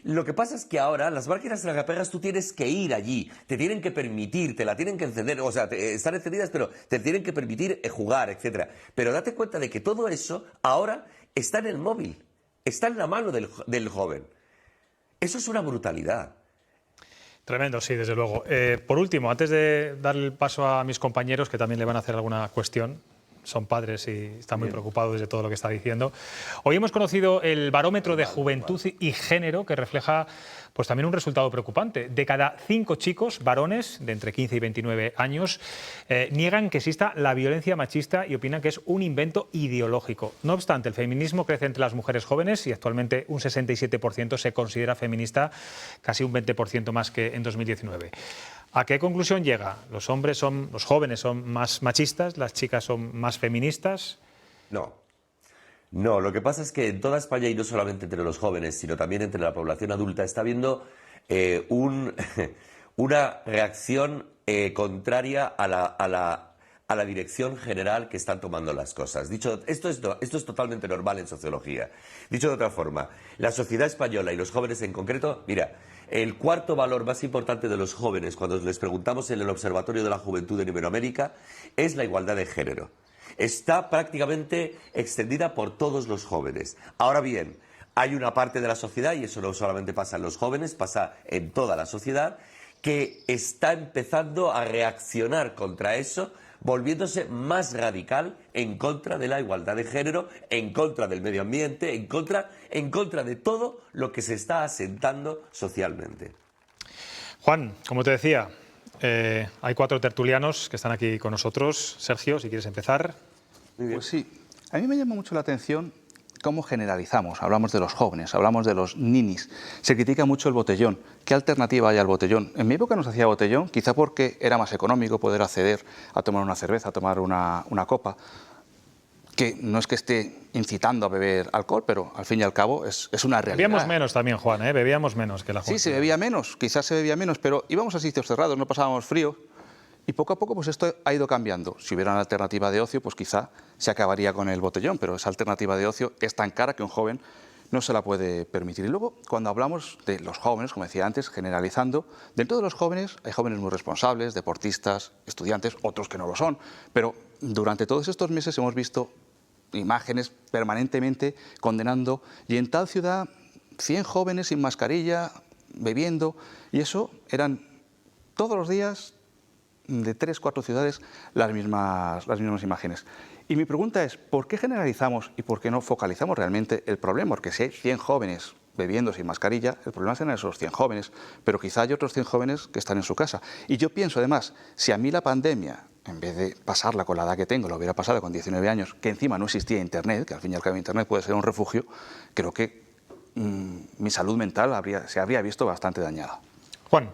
Speaker 11: Lo que pasa es que ahora las máquinas tragaperras tú tienes que ir allí, te tienen que permitir, te la tienen que encender, o sea, están encendidas, pero te tienen que permitir jugar, etcétera. Pero date cuenta de que todo eso ahora está en el móvil. Está en la mano del joven. Eso es una brutalidad.
Speaker 1: Tremendo, sí, desde luego. Por último, antes de dar el paso a mis compañeros, que también le van a hacer alguna cuestión, son padres y están muy preocupados de todo lo que está diciendo. Hoy hemos conocido el barómetro de juventud y género, que refleja pues también un resultado preocupante. De cada 5 chicos, varones de entre 15 y 29 años, niegan que exista la violencia machista y opinan que es un invento ideológico. No obstante, el feminismo crece entre las mujeres jóvenes y actualmente un 67% se considera feminista, casi un 20% más que en 2019. ¿A qué conclusión llega? ¿Los jóvenes son más machistas, las chicas son más feministas?
Speaker 11: No, lo que pasa es que en toda España, y no solamente entre los jóvenes, sino también entre la población adulta, está habiendo una reacción contraria a la dirección general que están tomando las cosas. Esto es totalmente normal en sociología. Dicho de otra forma, la sociedad española y los jóvenes en concreto, mira, el cuarto valor más importante de los jóvenes, cuando les preguntamos en el Observatorio de la Juventud en Iberoamérica, es la igualdad de género. Está prácticamente extendida por todos los jóvenes. Ahora bien, hay una parte de la sociedad, y eso no solamente pasa en los jóvenes, pasa en toda la sociedad, que está empezando a reaccionar contra eso, volviéndose más radical en contra de la igualdad de género, en contra del medio ambiente, en contra de todo lo que se está asentando socialmente.
Speaker 1: Juan, como te decía, hay 4 tertulianos que están aquí con nosotros. Sergio, si quieres empezar.
Speaker 7: Pues sí, a mí me llama mucho la atención cómo generalizamos. Hablamos de los jóvenes, hablamos de los ninis. Se critica mucho el botellón. ¿Qué alternativa hay al botellón? En mi época no se hacía botellón, quizá porque era más económico poder acceder a tomar una cerveza, a tomar una copa, que no es que esté incitando a beber alcohol, pero al fin y al cabo es una realidad.
Speaker 1: Bebíamos menos también, Juan, bebíamos menos que la juventud.
Speaker 7: Sí, se bebía menos, quizás se bebía menos, pero íbamos a sitios cerrados, no pasábamos frío. Y poco a poco pues esto ha ido cambiando. Si hubiera una alternativa de ocio, pues quizá se acabaría con el botellón, pero esa alternativa de ocio es tan cara que un joven no se la puede permitir. Y luego, cuando hablamos de los jóvenes, como decía antes, generalizando, dentro de los jóvenes hay jóvenes muy responsables, deportistas, estudiantes, otros que no lo son. Pero durante todos estos meses hemos visto imágenes permanentemente condenando, y en tal ciudad 100 jóvenes sin mascarilla bebiendo, y eso eran todos los días de 3 o 4 ciudades las mismas imágenes. Y mi pregunta es, ¿por qué generalizamos y por qué no focalizamos realmente el problema? Porque si hay 100 jóvenes bebiendo sin mascarilla, el problema serán esos 100 jóvenes, pero quizá hay otros 100 jóvenes que están en su casa. Y yo pienso además, si a mí la pandemia, en vez de pasarla con la edad que tengo, lo hubiera pasado con 19 años, que encima no existía Internet, que al fin y al cabo Internet puede ser un refugio, creo que mi salud mental se habría visto bastante dañada.
Speaker 1: Juan.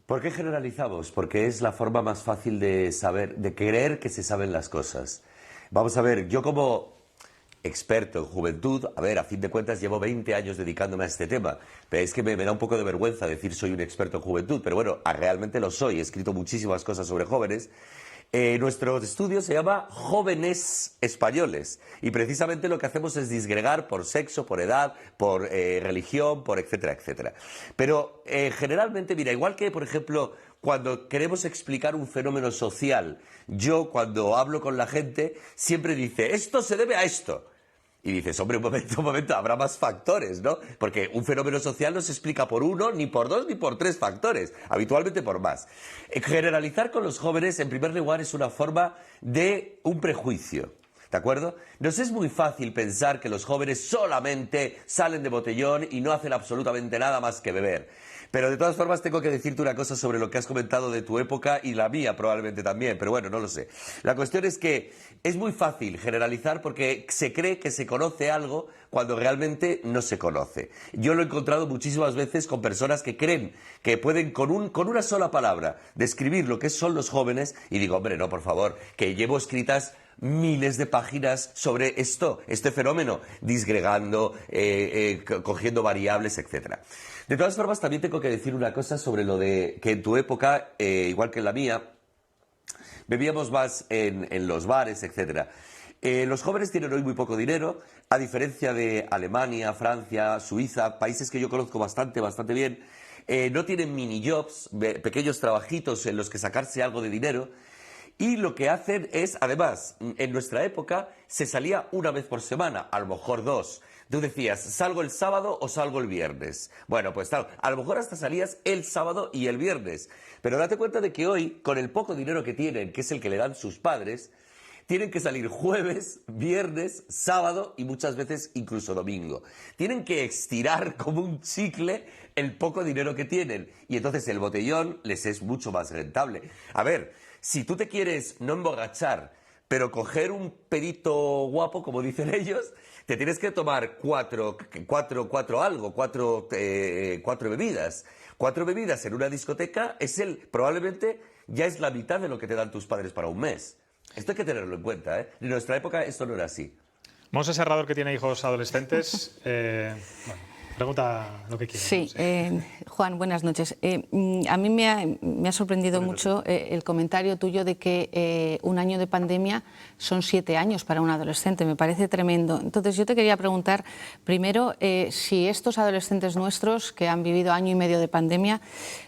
Speaker 11: ¿Por qué generalizamos? Porque es la forma más fácil de saber, de creer que se saben las cosas. Vamos a ver, yo como experto en juventud, a ver, a fin de cuentas llevo 20 años dedicándome a este tema, pero es que me da un poco de vergüenza decir soy un experto en juventud, pero bueno, realmente lo soy, he escrito muchísimas cosas sobre jóvenes. Nuestro estudio se llama Jóvenes Españoles y precisamente lo que hacemos es disgregar por sexo, por edad, por religión, por etcétera, etcétera. Pero generalmente, mira, igual que por ejemplo cuando queremos explicar un fenómeno social, yo cuando hablo con la gente siempre dice, esto se debe a esto. Y dices, hombre, un momento, habrá más factores, ¿no? Porque un fenómeno social no se explica por 1, ni por 2, ni por 3 factores, habitualmente por más. Generalizar con los jóvenes, en primer lugar, es una forma de un prejuicio, ¿de acuerdo? Nos es muy fácil pensar que los jóvenes solamente salen de botellón y no hacen absolutamente nada más que beber. Pero de todas formas tengo que decirte una cosa sobre lo que has comentado de tu época y la mía probablemente también, pero bueno, no lo sé. La cuestión es que es muy fácil generalizar porque se cree que se conoce algo cuando realmente no se conoce. Yo lo he encontrado muchísimas veces con personas que creen que pueden con una sola palabra describir lo que son los jóvenes y digo, hombre, no, por favor, que llevo escritas miles de páginas sobre este fenómeno, disgregando, cogiendo variables, etcétera. De todas formas, también tengo que decir una cosa sobre lo de que en tu época, igual que en la mía, bebíamos más en los bares, etcétera. Los jóvenes tienen hoy muy poco dinero, a diferencia de Alemania, Francia, Suiza, países que yo conozco bastante bien, no tienen mini-jobs, pequeños trabajitos en los que sacarse algo de dinero. Y lo que hacen es, además, en nuestra época se salía una vez por semana, a lo mejor 2. Tú decías, ¿salgo el sábado o salgo el viernes? Bueno, pues claro, a lo mejor hasta salías el sábado y el viernes. Pero date cuenta de que hoy, con el poco dinero que tienen, que es el que le dan sus padres, tienen que salir jueves, viernes, sábado y muchas veces incluso domingo. Tienen que estirar como un chicle el poco dinero que tienen. Y entonces el botellón les es mucho más rentable. A ver, si tú te quieres no emborrachar, pero coger un pedito guapo, como dicen ellos, te tienes que tomar cuatro bebidas. 4 bebidas en una discoteca probablemente ya es la mitad de lo que te dan tus padres para un mes. Esto hay que tenerlo en cuenta, ¿eh? En nuestra época esto no era así.
Speaker 1: Monse Serrador, que tiene hijos adolescentes, pregunta lo que quiera.
Speaker 10: Sí, Juan, buenas noches. A mí me ha sorprendido mucho el comentario tuyo de que un año de pandemia son 7 años para un adolescente. Me parece tremendo. Entonces yo te quería preguntar, primero, si estos adolescentes nuestros que han vivido año y medio de pandemia,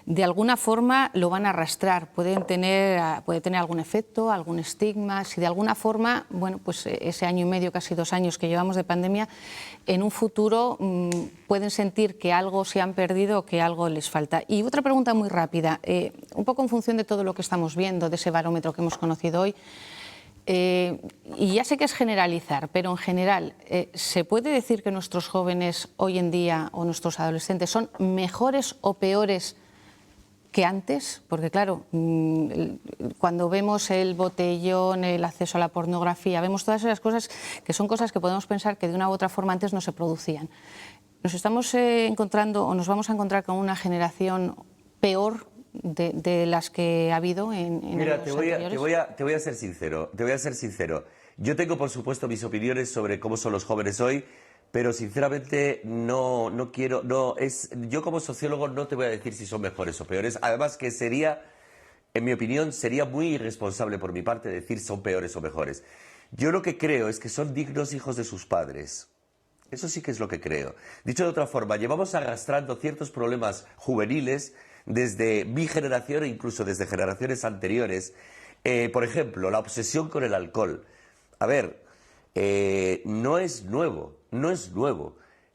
Speaker 10: de alguna forma lo van a arrastrar. Puede tener algún efecto, algún estigma. Si de alguna forma, bueno, pues ese año y medio, casi 2 años que llevamos de pandemia, en un futuro pueden sentir que algo se han perdido o que algo les falta. Y otra pregunta muy rápida, un poco en función de todo lo que estamos viendo, de ese barómetro que hemos conocido hoy, y ya sé que es generalizar, pero en general, ¿se puede decir que nuestros jóvenes hoy en día o nuestros adolescentes son mejores o peores que antes? Porque claro, cuando vemos el botellón, el acceso a la pornografía, vemos todas esas cosas que son cosas que podemos pensar que de una u otra forma antes no se producían. ¿Nos estamos encontrando o nos vamos a encontrar con una generación peor de las que ha habido en
Speaker 11: Mira,
Speaker 10: años
Speaker 11: te voy a ser sincero. Yo tengo, por supuesto, mis opiniones sobre cómo son los jóvenes hoy, pero sinceramente yo como sociólogo no te voy a decir si son mejores o peores. Además que en mi opinión, sería muy irresponsable por mi parte decir son peores o mejores. Yo lo que creo es que son dignos hijos de sus padres. Eso sí que es lo que creo. Dicho de otra forma, llevamos arrastrando ciertos problemas juveniles desde mi generación e incluso desde generaciones anteriores. Por ejemplo, la obsesión con el alcohol. A ver, no es nuevo.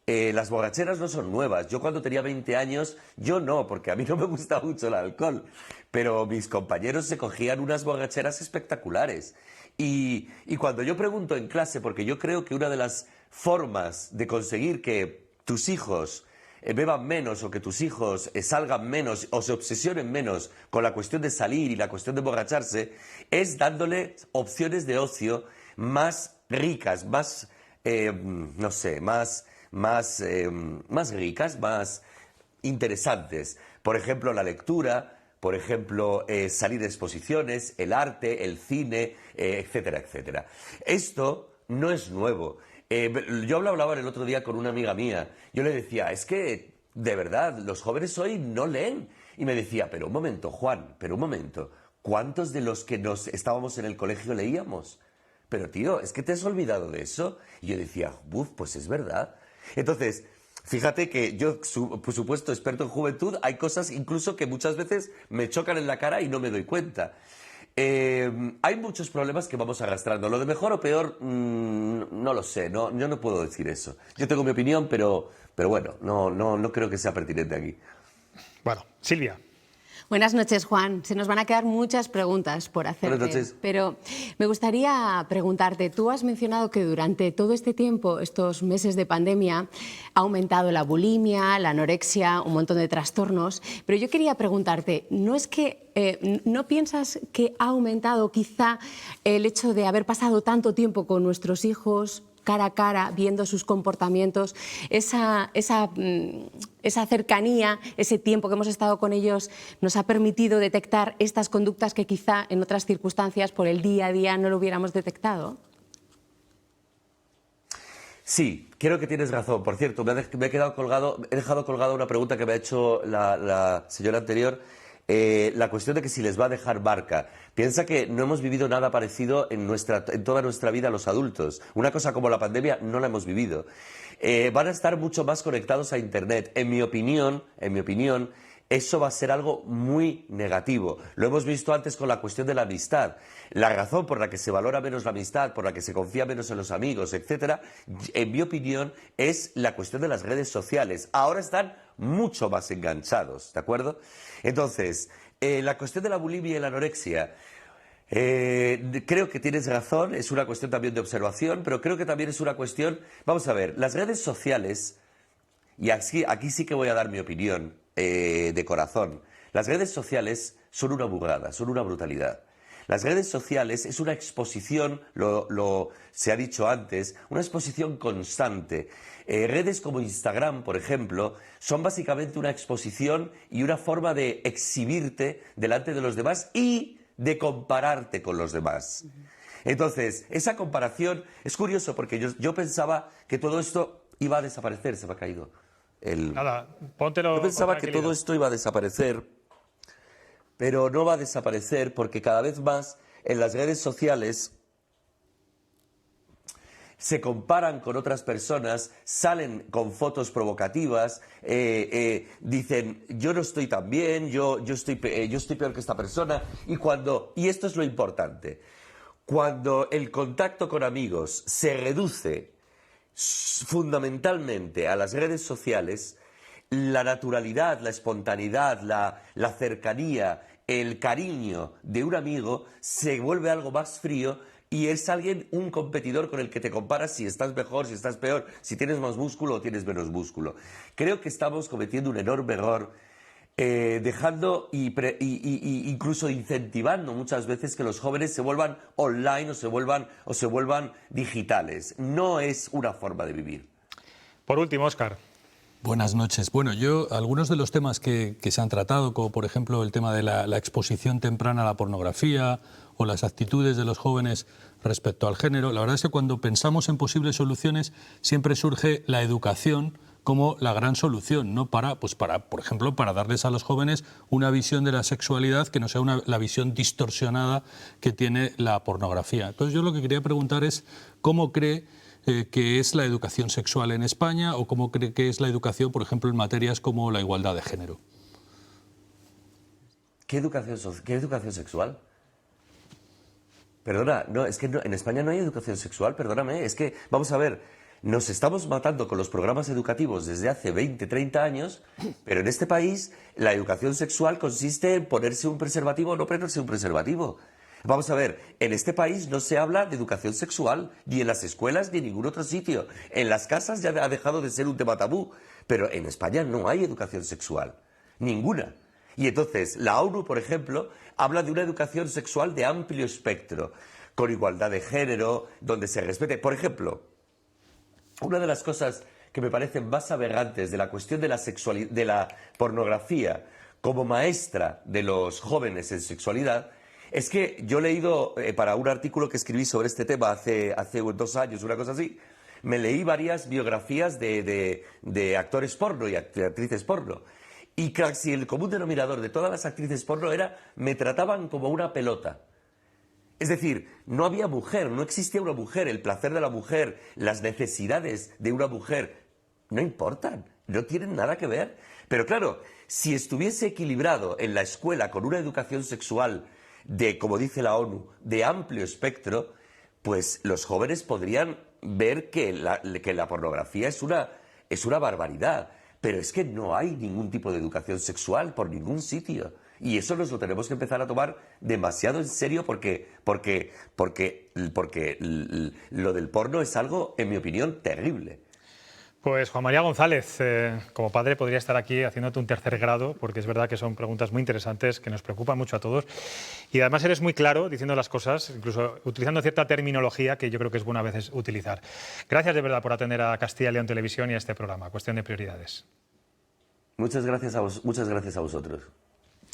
Speaker 11: Las borracheras no son nuevas. Yo cuando tenía 20 años, yo no, porque a mí no me gusta mucho el alcohol, pero mis compañeros se cogían unas borracheras espectaculares. Y cuando yo pregunto en clase, porque yo creo que una de las formas de conseguir que tus hijos beban menos o que tus hijos salgan menos o se obsesionen menos con la cuestión de salir y la cuestión de emborracharse, es dándole opciones de ocio más ricas, más, no sé, más ricas, más interesantes. Por ejemplo, la lectura, por ejemplo, salir a exposiciones, el arte, el cine, etcétera, etcétera. Esto no es nuevo. Yo lo hablaba el otro día con una amiga mía. Yo le decía, es que, de verdad, los jóvenes hoy no leen. Y me decía, pero un momento, Juan, pero un momento, ¿cuántos de los que estábamos en el colegio leíamos? Pero tío, ¿es que te has olvidado de eso? Y yo decía, pues es verdad. Entonces, fíjate que yo, por supuesto, experto en juventud, hay cosas incluso que muchas veces me chocan en la cara y no me doy cuenta. Hay muchos problemas que vamos arrastrando. Lo de mejor o peor, no lo sé, yo no puedo decir eso. Yo tengo mi opinión, pero bueno, no creo que sea pertinente aquí.
Speaker 1: Bueno, Silvia.
Speaker 8: Buenas noches, Juan. Se nos van a quedar muchas preguntas por hacerte.
Speaker 11: Buenas noches.
Speaker 8: Pero me gustaría preguntarte, tú has mencionado que durante todo este tiempo, estos meses de pandemia, ha aumentado la bulimia, la anorexia, un montón de trastornos. Pero yo quería preguntarte, ¿no piensas que ha aumentado quizá el hecho de haber pasado tanto tiempo con nuestros hijos, cara a cara, viendo sus comportamientos, esa cercanía, ese tiempo que hemos estado con ellos nos ha permitido detectar estas conductas que quizá en otras circunstancias por el día a día no lo hubiéramos detectado?
Speaker 11: Sí, creo que tienes razón. Por cierto, me he dejado colgada una pregunta que me ha hecho la señora anterior. La cuestión de que si les va a dejar marca. Piensa que no hemos vivido nada parecido en toda nuestra vida los adultos. Una cosa como la pandemia no la hemos vivido. Van a estar mucho más conectados a Internet. En mi opinión, eso va a ser algo muy negativo. Lo hemos visto antes con la cuestión de la amistad. La razón por la que se valora menos la amistad, por la que se confía menos en los amigos, etcétera, en mi opinión, es la cuestión de las redes sociales. Ahora están mucho más enganchados, ¿de acuerdo? Entonces, la cuestión de la bulimia y la anorexia, creo que tienes razón, es una cuestión también de observación, pero creo que también es una cuestión... Vamos a ver, las redes sociales, y aquí sí que voy a dar mi opinión de corazón, las redes sociales son una burrada, son una brutalidad. Las redes sociales es una exposición, se ha dicho antes, una exposición constante. Redes como Instagram, por ejemplo, son básicamente una exposición y una forma de exhibirte delante de los demás y de compararte con los demás. Entonces, esa comparación es curioso porque yo pensaba que todo esto iba a desaparecer, se me ha caído.
Speaker 1: Nada, póntelo.
Speaker 11: Yo pensaba que todo esto iba a desaparecer, pero no va a desaparecer porque cada vez más en las redes sociales se comparan con otras personas, salen con fotos provocativas, dicen yo no estoy tan bien, yo estoy peor que esta persona, y esto es lo importante, cuando el contacto con amigos se reduce fundamentalmente a las redes sociales, la naturalidad, la espontaneidad, la cercanía, el cariño de un amigo se vuelve algo más frío y es un competidor con el que te comparas si estás mejor, si estás peor, si tienes más músculo o tienes menos músculo. Creo que estamos cometiendo un enorme error dejando incluso incentivando muchas veces que los jóvenes se vuelvan online o se vuelvan digitales. No es una forma de vivir.
Speaker 1: Por último, Óscar.
Speaker 9: Buenas noches. Bueno, algunos de los temas que se han tratado, como por ejemplo el tema de la exposición temprana a la pornografía o las actitudes de los jóvenes respecto al género, la verdad es que cuando pensamos en posibles soluciones siempre surge la educación como la gran solución, ¿no? Por ejemplo, para darles a los jóvenes una visión de la sexualidad que no sea la visión distorsionada que tiene la pornografía. Entonces yo lo que quería preguntar es ¿cómo cree que es la educación sexual en España o cómo cree que es la educación, por ejemplo, en materias como la igualdad de género?
Speaker 11: ¿Qué educación sexual? Perdona, no, es que en España no hay educación sexual, perdóname, es que, vamos a ver, nos estamos matando con los programas educativos desde hace 20, 30 años, pero en este país la educación sexual consiste en ponerse un preservativo o no ponerse un preservativo. Vamos a ver, en este país no se habla de educación sexual, ni en las escuelas ni en ningún otro sitio. En las casas ya ha dejado de ser un tema tabú, pero en España no hay educación sexual, ninguna. Y entonces la ONU, por ejemplo, habla de una educación sexual de amplio espectro, con igualdad de género, donde se respete. Por ejemplo, una de las cosas que me parecen más aberrantes de la cuestión de de la pornografía como maestra de los jóvenes en sexualidad es que yo he leído, para un artículo que escribí sobre este tema hace 2 años, una cosa así, me leí varias biografías de actores porno y actrices porno. Y casi el común denominador de todas las actrices porno era, me trataban como una pelota. Es decir, no había mujer, no existía una mujer, el placer de la mujer, las necesidades de una mujer, no importan, no tienen nada que ver. Pero claro, si estuviese equilibrado en la escuela con una educación sexual de, como dice la ONU, de amplio espectro, pues los jóvenes podrían ver que la pornografía es una barbaridad. Pero es que no hay ningún tipo de educación sexual por ningún sitio. Y eso nos lo tenemos que empezar a tomar demasiado en serio porque lo del porno es algo, en mi opinión, terrible.
Speaker 1: Pues Juan María González, como padre podría estar aquí haciéndote un tercer grado, porque es verdad que son preguntas muy interesantes, que nos preocupan mucho a todos. Y además eres muy claro diciendo las cosas, incluso utilizando cierta terminología que yo creo que es bueno a veces utilizar. Gracias de verdad por atender a Castilla y León Televisión y a este programa, Cuestión de Prioridades.
Speaker 11: Muchas gracias a vosotros.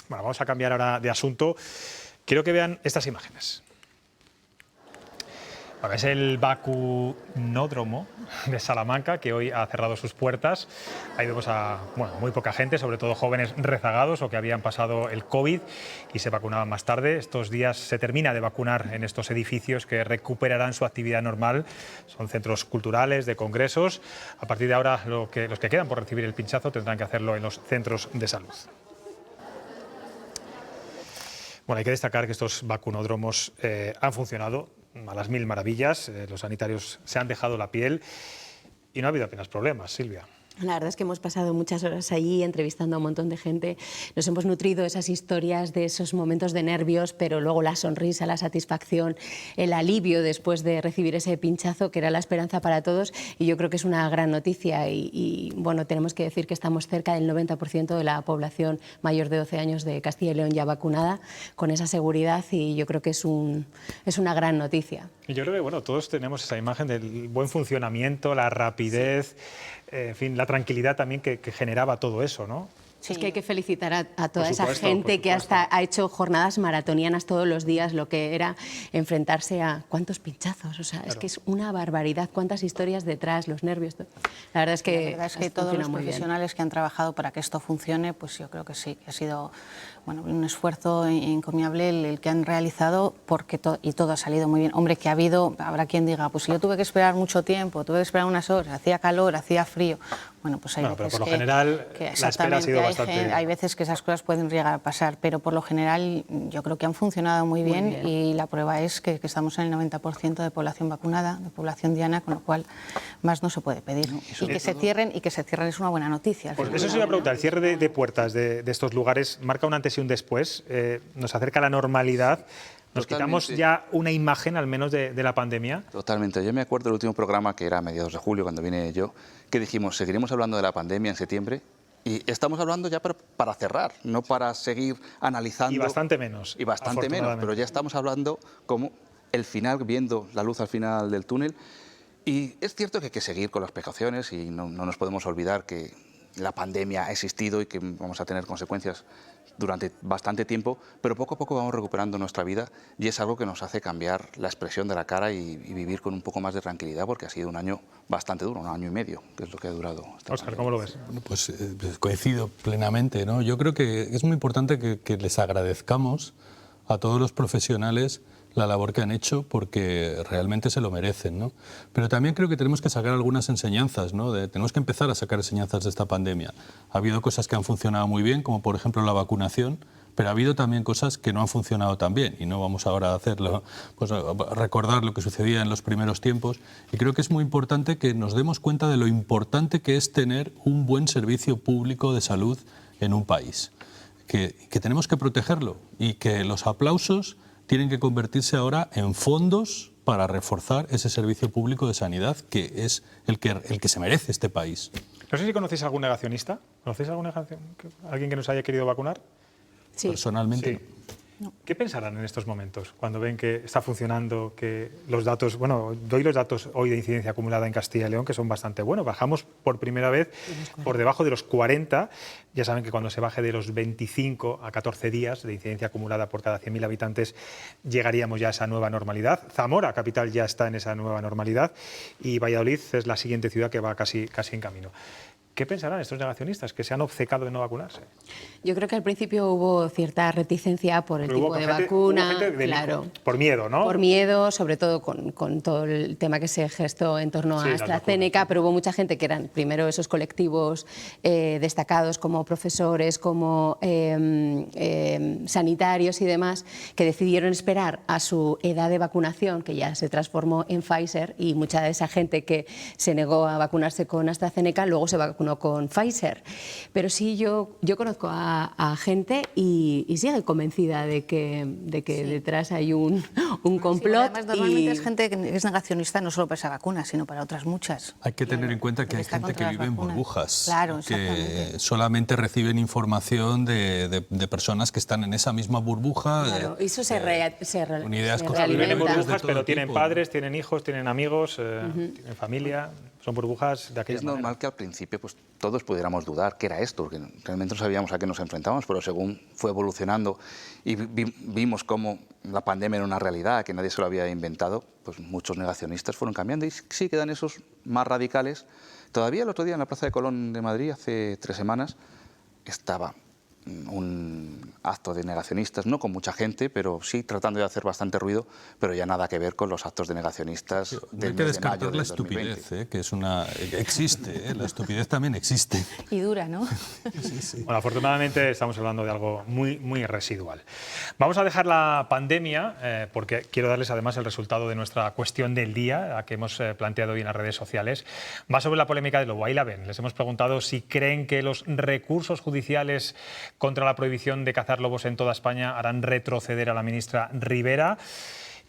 Speaker 1: Bueno, vamos a cambiar ahora de asunto. Quiero que vean estas imágenes. Bueno, es el vacunódromo de Salamanca, que hoy ha cerrado sus puertas. Ahí vemos a muy poca gente, sobre todo jóvenes rezagados o que habían pasado el COVID y se vacunaban más tarde. Estos días se termina de vacunar en estos edificios que recuperarán su actividad normal. Son centros culturales, de congresos. A partir de ahora, los que quedan por recibir el pinchazo tendrán que hacerlo en los centros de salud. Bueno, hay que destacar que estos vacunódromos han funcionado a las mil maravillas. Los sanitarios se han dejado la piel y no ha habido apenas problemas, Silvia.
Speaker 8: La verdad es que hemos pasado muchas horas allí entrevistando a un montón de gente. Nos hemos nutrido de esas historias, de esos momentos de nervios, pero luego la sonrisa, la satisfacción, el alivio después de recibir ese pinchazo, que era la esperanza para todos. Y yo creo que es una gran noticia. Y bueno, tenemos que decir que estamos cerca del 90% de la población mayor de 12 años de Castilla y León ya vacunada, con esa seguridad, y yo creo que es una gran noticia.
Speaker 1: Y yo creo que todos tenemos esa imagen del buen funcionamiento, la rapidez, en fin, la tranquilidad también que generaba todo eso, ¿no?
Speaker 8: Sí. Es que hay que felicitar a toda esa gente que hasta ha hecho jornadas maratonianas todos los días, lo que era enfrentarse a cuántos pinchazos, o sea, claro. Es que es una barbaridad, cuántas historias detrás, los nervios. La verdad es que
Speaker 10: todos los profesionales que han trabajado para que esto funcione, pues yo creo que sí, que ha sido un esfuerzo encomiable el que han realizado, porque y todo ha salido muy bien. Hombre, que habrá quien diga, pues si yo tuve que esperar mucho tiempo, tuve que esperar unas horas, hacía calor, hacía frío. Bueno, pues hay veces
Speaker 1: pero por lo general la espera ha sido bastante...
Speaker 10: Hay veces que esas cosas pueden llegar a pasar, pero por lo general yo creo que han funcionado muy bien. Y la prueba es que estamos en el 90% de población vacunada, de población diana, con lo cual más no se puede pedir. Y que se cierren es una buena noticia.
Speaker 1: Pues eso se iba a preguntar, el cierre de puertas de estos lugares marca un antes y un después, nos acerca a la normalidad. ¿Nos quitamos ya una imagen, al menos, de la pandemia?
Speaker 7: Totalmente. Yo me acuerdo del último programa, que era a mediados de julio, cuando vine yo, que dijimos, seguiremos hablando de la pandemia en septiembre. Y estamos hablando ya para cerrar, no para seguir analizando.
Speaker 1: Y bastante menos.
Speaker 7: Y bastante menos, pero ya estamos hablando como el final, viendo la luz al final del túnel. Y es cierto que hay que seguir con las precauciones y no nos podemos olvidar que la pandemia ha existido y que vamos a tener consecuencias durante bastante tiempo, pero poco a poco vamos recuperando nuestra vida y es algo que nos hace cambiar la expresión de la cara y vivir con un poco más de tranquilidad, porque ha sido un año bastante duro, un año y medio, que es lo que ha durado.
Speaker 1: Óscar, ¿cómo lo ves?
Speaker 9: Pues coincido plenamente, ¿no? Yo creo que es muy importante que les agradezcamos a todos los profesionales la labor que han hecho, porque realmente se lo merecen, ¿no? Pero también creo que tenemos que sacar algunas enseñanzas, ¿no? Tenemos que empezar a sacar enseñanzas de esta pandemia. Ha habido cosas que han funcionado muy bien, como por ejemplo la vacunación, Pero ha habido también cosas que no han funcionado tan bien y no vamos ahora a hacerlo, pues a recordar lo que sucedía en los primeros tiempos. Y creo que es muy importante que nos demos cuenta de lo importante que es tener un buen servicio público de salud en un país, que tenemos que protegerlo y que los aplausos tienen que convertirse ahora en fondos para reforzar ese servicio público de sanidad que es el que se merece este país.
Speaker 1: No sé si conocéis a algún negacionista. ¿Conocéis a alguien que nos haya querido vacunar?
Speaker 8: Sí.
Speaker 9: Personalmente
Speaker 8: No.
Speaker 1: ¿Qué pensarán en estos momentos cuando ven que está funcionando, que los datos, bueno, doy los datos hoy de incidencia acumulada en Castilla y León, que son bastante buenos. Bajamos por primera vez por debajo de los 40. Ya saben que cuando se baje de los 25 a 14 días de incidencia acumulada por cada 100.000 habitantes, llegaríamos ya a esa nueva normalidad. Zamora, capital, ya está en esa nueva normalidad y Valladolid es la siguiente ciudad que va casi en camino. ¿Qué pensarán estos negacionistas que se han obcecado en no vacunarse?
Speaker 8: Yo creo que al principio hubo cierta reticencia por el tipo de vacuna, claro.
Speaker 1: Por miedo, ¿no?
Speaker 8: Por miedo, sobre todo con todo el tema que se gestó en torno a AstraZeneca, pero hubo mucha gente que eran primero esos colectivos destacados como profesores, como sanitarios y demás, que decidieron esperar a su edad de vacunación, que ya se transformó en Pfizer, y mucha de esa gente que se negó a vacunarse con AstraZeneca luego se vacunó con Pfizer. Pero sí, yo conozco a gente y sigue convencida de que detrás hay un complot.
Speaker 10: Además, normalmente es gente que es negacionista no solo para esa vacuna, sino para otras muchas.
Speaker 9: Hay que tener en cuenta que hay gente que vive en burbujas,
Speaker 10: claro,
Speaker 9: que solamente reciben información de personas que están en esa misma burbuja.
Speaker 8: Claro, eso se
Speaker 9: con ideas
Speaker 1: viven en burbujas, pero tienen padres, tienen hijos, tienen amigos, tienen familia. Son burbujas de aquella
Speaker 7: Es normal que al principio pues, todos pudiéramos dudar qué era esto, porque realmente no sabíamos a qué nos enfrentábamos, pero según fue evolucionando y vimos cómo la pandemia era una realidad, que nadie se lo había inventado, pues muchos negacionistas fueron cambiando y sí quedan esos más radicales. Todavía el otro día en la Plaza de Colón de Madrid, hace 3 semanas, estaba un acto de negacionistas, no con mucha gente, pero sí tratando de hacer bastante ruido, pero ya nada que ver con los actos de negacionistas del mes de mayo del 2020.
Speaker 9: Hay que descartar la estupidez, que es existe, la estupidez también existe.
Speaker 10: Y dura, ¿no?
Speaker 1: Sí. Bueno, afortunadamente estamos hablando de algo muy residual. Vamos a dejar la pandemia, porque quiero darles además el resultado de nuestra cuestión del día, la que hemos planteado hoy en las redes sociales. Va sobre la polémica del lobo. Ahí la ven. Les hemos preguntado si creen que los recursos judiciales contra la prohibición de cazar lobos en toda España harán retroceder a la ministra Ribera.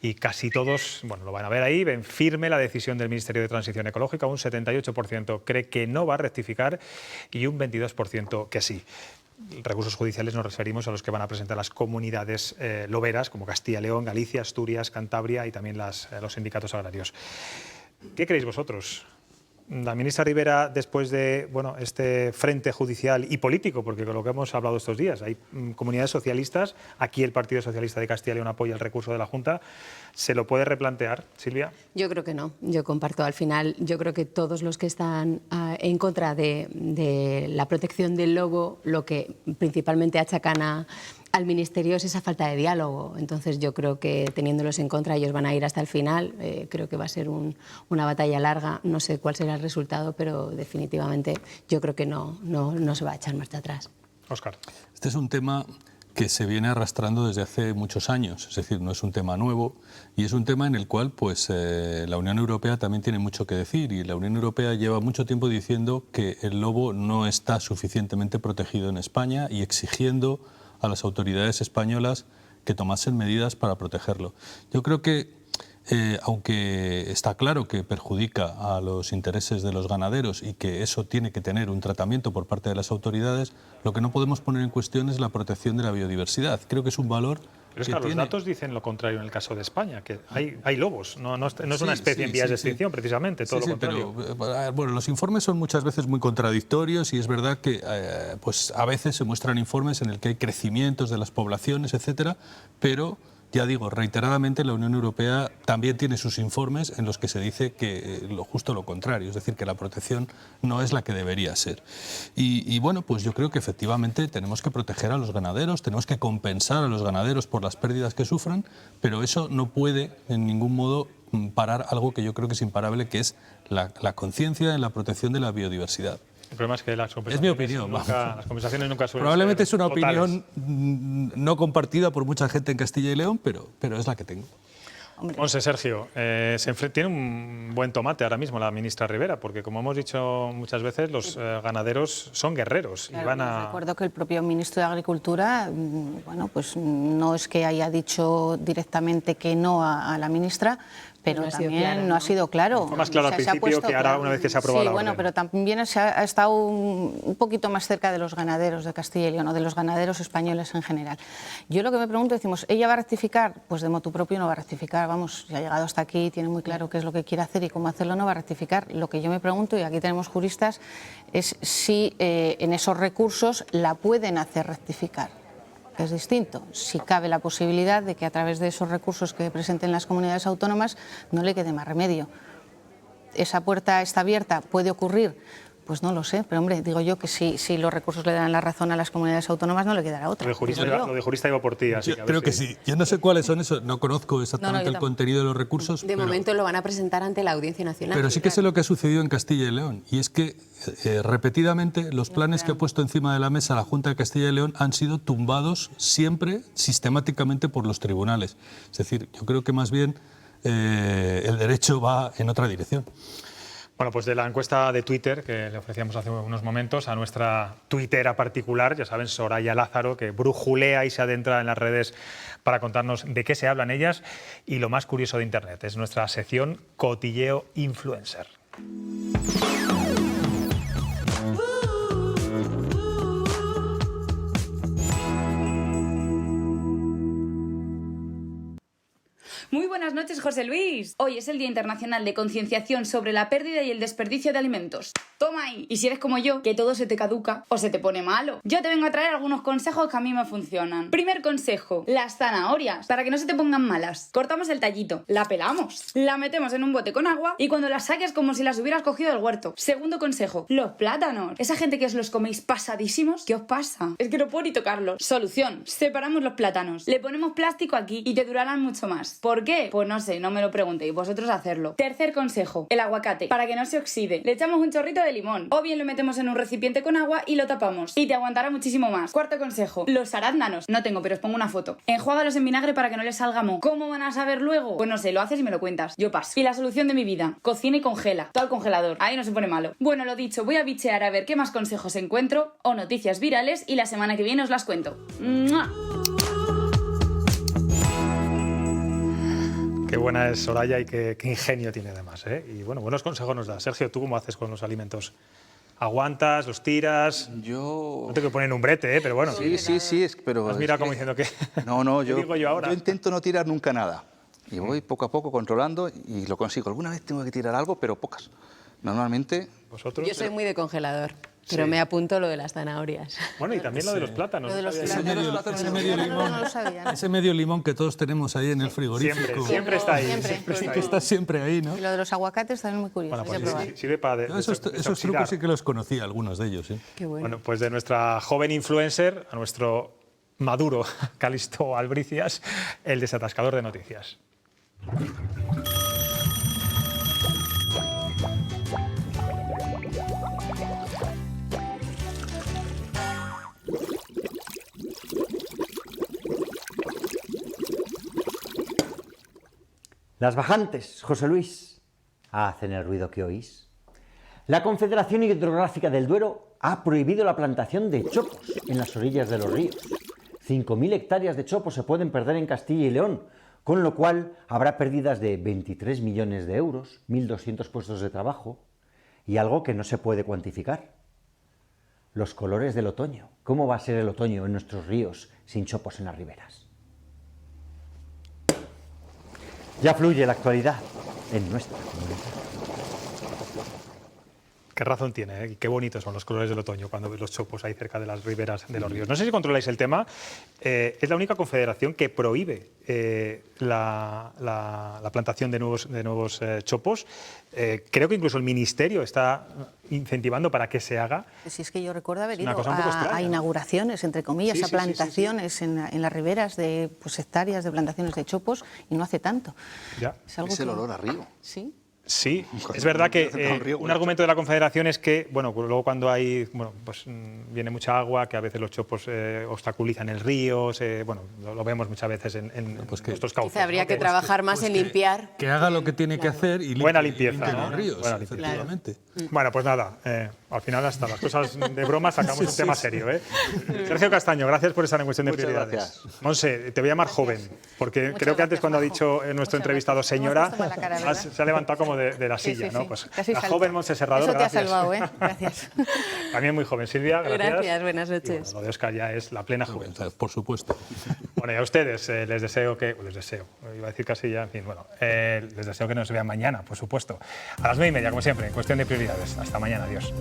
Speaker 1: Y casi todos, bueno, lo van a ver ahí, ven firme la decisión del Ministerio de Transición Ecológica. Un 78% cree que no va a rectificar y un 22% que sí. Recursos judiciales nos referimos a los que van a presentar las comunidades loberas, como Castilla y León, Galicia, Asturias, Cantabria y también los sindicatos agrarios. ¿Qué creéis vosotros? La ministra Ribera, después de este frente judicial y político, porque con lo que hemos hablado estos días, hay comunidades socialistas, aquí el Partido Socialista de Castilla y León apoya el recurso de la Junta, ¿se lo puede replantear, Silvia?
Speaker 8: Yo creo que no, yo comparto. Al final, yo creo que todos los que están en contra de la protección del lobo, lo que principalmente achacan al Ministerio es esa falta de diálogo. Entonces yo creo que teniéndolos en contra ellos van a ir hasta el final. Creo que va a ser una batalla larga. No sé cuál será el resultado, pero definitivamente yo creo que no se va a echar marcha atrás.
Speaker 1: Óscar.
Speaker 9: Este es un tema que se viene arrastrando desde hace muchos años, es decir, no es un tema nuevo y es un tema en el cual pues, la Unión Europea también tiene mucho que decir y la Unión Europea lleva mucho tiempo diciendo que el lobo no está suficientemente protegido en España y exigiendo a las autoridades españolas que tomasen medidas para protegerlo. Yo creo que, aunque está claro que perjudica a los intereses de los ganaderos y que eso tiene que tener un tratamiento por parte de las autoridades, lo que no podemos poner en cuestión es la protección de la biodiversidad. Creo que es una valor
Speaker 1: Pero es que los datos dicen lo contrario en el caso de España, que hay lobos, no es una especie en vías de extinción, precisamente, todo lo contrario.
Speaker 9: Pero, bueno, los informes son muchas veces muy contradictorios y es verdad que pues a veces se muestran informes en el que hay crecimientos de las poblaciones, etcétera, pero ya digo, reiteradamente la Unión Europea también tiene sus informes en los que se dice que justo lo contrario, es decir, que la protección no es la que debería ser. Y bueno, pues yo creo que efectivamente tenemos que proteger a los ganaderos, tenemos que compensar a los ganaderos por las pérdidas que sufran, pero eso no puede en ningún modo parar algo que yo creo que es imparable, que es la conciencia en la protección de la biodiversidad.
Speaker 1: El problema es que las
Speaker 9: es mi opinión.
Speaker 1: Las conversaciones nunca suelen
Speaker 9: Probablemente
Speaker 1: ser
Speaker 9: es una
Speaker 1: totales.
Speaker 9: opinión no compartida por mucha gente en Castilla y León, pero es la que tengo.
Speaker 1: Monse, Sergio, tiene un buen tomate ahora mismo la ministra Rivera, porque como hemos dicho muchas veces, los ganaderos son guerreros.
Speaker 10: Claro,
Speaker 1: y van a...
Speaker 10: Recuerdo que el propio ministro de Agricultura, bueno, pues no es que haya dicho directamente que no a la ministra, pero también no ha sido claro.
Speaker 1: Fue más claro al principio que ahora, una vez que se ha aprobado la orden.
Speaker 10: Bueno, pero también ha estado un poquito más cerca de los ganaderos de Castilla y León, o de los ganaderos españoles en general. Yo lo que me pregunto, decimos, ¿ella va a rectificar? Pues de motu propio no va a rectificar, vamos, ya ha llegado hasta aquí, tiene muy claro qué es lo que quiere hacer y cómo hacerlo, no va a rectificar. Lo que yo me pregunto, y aquí tenemos juristas, es si en esos recursos la pueden hacer rectificar. Es distinto. Si cabe la posibilidad de que a través de esos recursos que presenten las comunidades autónomas no le quede más remedio. ¿Esa puerta está abierta? ¿Puede ocurrir? Pues no lo sé, pero hombre, digo yo que si los recursos le dan la razón a las comunidades autónomas no le quedará otra.
Speaker 1: Lo de jurista iba por ti, así que
Speaker 9: creo que sí. Yo no sé cuáles son esos, no conozco exactamente el contenido de los recursos.
Speaker 8: De momento lo van a presentar ante la Audiencia Nacional.
Speaker 9: Pero sí que sé lo que ha sucedido en Castilla y León, y es que repetidamente los planes que ha puesto encima de la mesa la Junta de Castilla y León han sido tumbados siempre, sistemáticamente, por los tribunales. Es decir, yo creo que más bien el derecho va en otra dirección.
Speaker 1: Bueno, pues de la encuesta de Twitter que le ofrecíamos hace unos momentos a nuestra tuitera particular, ya saben, Soraya Lázaro, que brujulea y se adentra en las redes para contarnos de qué se hablan ellas y lo más curioso de Internet. Es nuestra sección Cotilleo Influencer.
Speaker 12: Muy buenas noches, José Luis. Hoy es el Día Internacional de Concienciación sobre la pérdida y el desperdicio de alimentos. Toma ahí. Y si eres como yo, que todo se te caduca o se te pone malo, yo te vengo a traer algunos consejos que a mí me funcionan. Primer consejo, las zanahorias, para que no se te pongan malas. Cortamos el tallito, la pelamos, la metemos en un bote con agua y cuando las saques como si las hubieras cogido del huerto. Segundo consejo, los plátanos. Esa gente que os los coméis pasadísimos, ¿qué os pasa? Es que no puedo ni tocarlos. Solución, separamos los plátanos, le ponemos plástico aquí y te durarán mucho más. ¿Por qué? Pues no sé, no me lo preguntéis, vosotros hacerlo. Tercer consejo, el aguacate, para que no se oxide. Le echamos un chorrito de limón, o bien lo metemos en un recipiente con agua y lo tapamos, y te aguantará muchísimo más. Cuarto consejo, los arándanos. No tengo, pero os pongo una foto. Enjuágalos en vinagre para que no les salga moho. ¿Cómo van a saber luego? Pues no sé, lo haces y me lo cuentas. Yo paso. Y la solución de mi vida, cocina y congela. Todo al congelador, ahí no se pone malo. Bueno, lo dicho, voy a bichear a ver qué más consejos encuentro, o noticias virales, y la semana que viene os las cuento. ¡Mua!
Speaker 1: Qué buena es Soraya y qué ingenio tiene además, ¿eh? Y bueno, buenos consejos nos da. Sergio, ¿tú cómo haces con los alimentos? ¿Aguantas, los tiras?
Speaker 7: Yo...
Speaker 1: No tengo que poner en un brete, pero bueno.
Speaker 7: Sí, pero...
Speaker 1: Has mirado como diciendo que...
Speaker 7: No,
Speaker 1: yo
Speaker 7: intento no tirar nunca nada. Y voy poco a poco controlando y lo consigo. Alguna vez tengo que tirar algo, pero pocas. Normalmente...
Speaker 1: ¿Vosotros?
Speaker 8: Yo soy muy de congelador. Pero me apunto lo de las zanahorias.
Speaker 1: Bueno, y también lo de los plátanos.
Speaker 9: Ese medio limón que todos tenemos ahí en el frigorífico.
Speaker 1: Siempre está ahí.
Speaker 9: Que está siempre ahí, ¿no?
Speaker 10: Y lo de los aguacates también muy curioso.
Speaker 1: Bueno, pues sirve para
Speaker 9: esos trucos sí que los conocía, algunos de ellos. ¿Sí?
Speaker 8: Qué bueno.
Speaker 1: Bueno, pues de nuestra joven influencer a nuestro maduro Calixto Albricias, el desatascador de noticias.
Speaker 13: Las bajantes, José Luis, hacen el ruido que oís. La Confederación Hidrográfica del Duero ha prohibido la plantación de chopos en las orillas de los ríos. 5.000 hectáreas de chopos se pueden perder en Castilla y León, con lo cual habrá pérdidas de 23 millones de euros, 1.200 puestos de trabajo y algo que no se puede cuantificar. Los colores del otoño. ¿Cómo va a ser el otoño en nuestros ríos sin chopos en las riberas? Ya fluye la actualidad en nuestra comunidad.
Speaker 1: Qué razón tiene, ¿eh? Qué bonitos son los colores del otoño cuando ves los chopos ahí cerca de las riberas de los ríos. No sé si controláis el tema. Es la única confederación que prohíbe la plantación de nuevos chopos. Creo que incluso el Ministerio está incentivando para que se haga.
Speaker 10: Si es que yo recuerdo haber ido
Speaker 1: a
Speaker 10: inauguraciones, entre comillas, a plantaciones en las riberas de hectáreas de plantaciones de chopos y no hace tanto.
Speaker 1: Ya.
Speaker 7: Es el olor a río.
Speaker 10: Sí.
Speaker 1: Sí, es verdad que un argumento de la Confederación es que, bueno, luego cuando hay, bueno, pues viene mucha agua, que a veces los chopos obstaculizan el río, bueno, lo vemos muchas veces en nuestros cauces.
Speaker 8: Quizá habría que trabajar más en limpiar.
Speaker 9: Que haga lo que tiene que hacer y
Speaker 1: buena limpieza, ¿no?
Speaker 9: los ríos,
Speaker 1: buena limpieza.
Speaker 9: efectivamente.
Speaker 1: Bueno, pues nada, al final hasta las cosas de broma sacamos un tema serio, ¿eh? Sergio Castaño, gracias por estar en Cuestión de Prioridades. Monse, te voy a llamar joven, porque creo que antes cuando ha dicho nuestro entrevistado señora, se ha levantado como de la silla, ¿no? Pues la joven Monse Serrador,
Speaker 10: eso te
Speaker 1: gracias.
Speaker 10: ha salvado, ¿eh? Gracias.
Speaker 1: También muy joven, Silvia, gracias.
Speaker 8: Gracias, buenas noches.
Speaker 1: Y bueno, lo de Óscar ya es la plena juventud.
Speaker 9: Por supuesto.
Speaker 1: Bueno, y a ustedes les deseo iba a decir casi ya, en fin, bueno, les deseo que nos vean mañana, por supuesto, a las 9:30, como siempre, en Cuestión de Prioridades. Hasta mañana, adiós.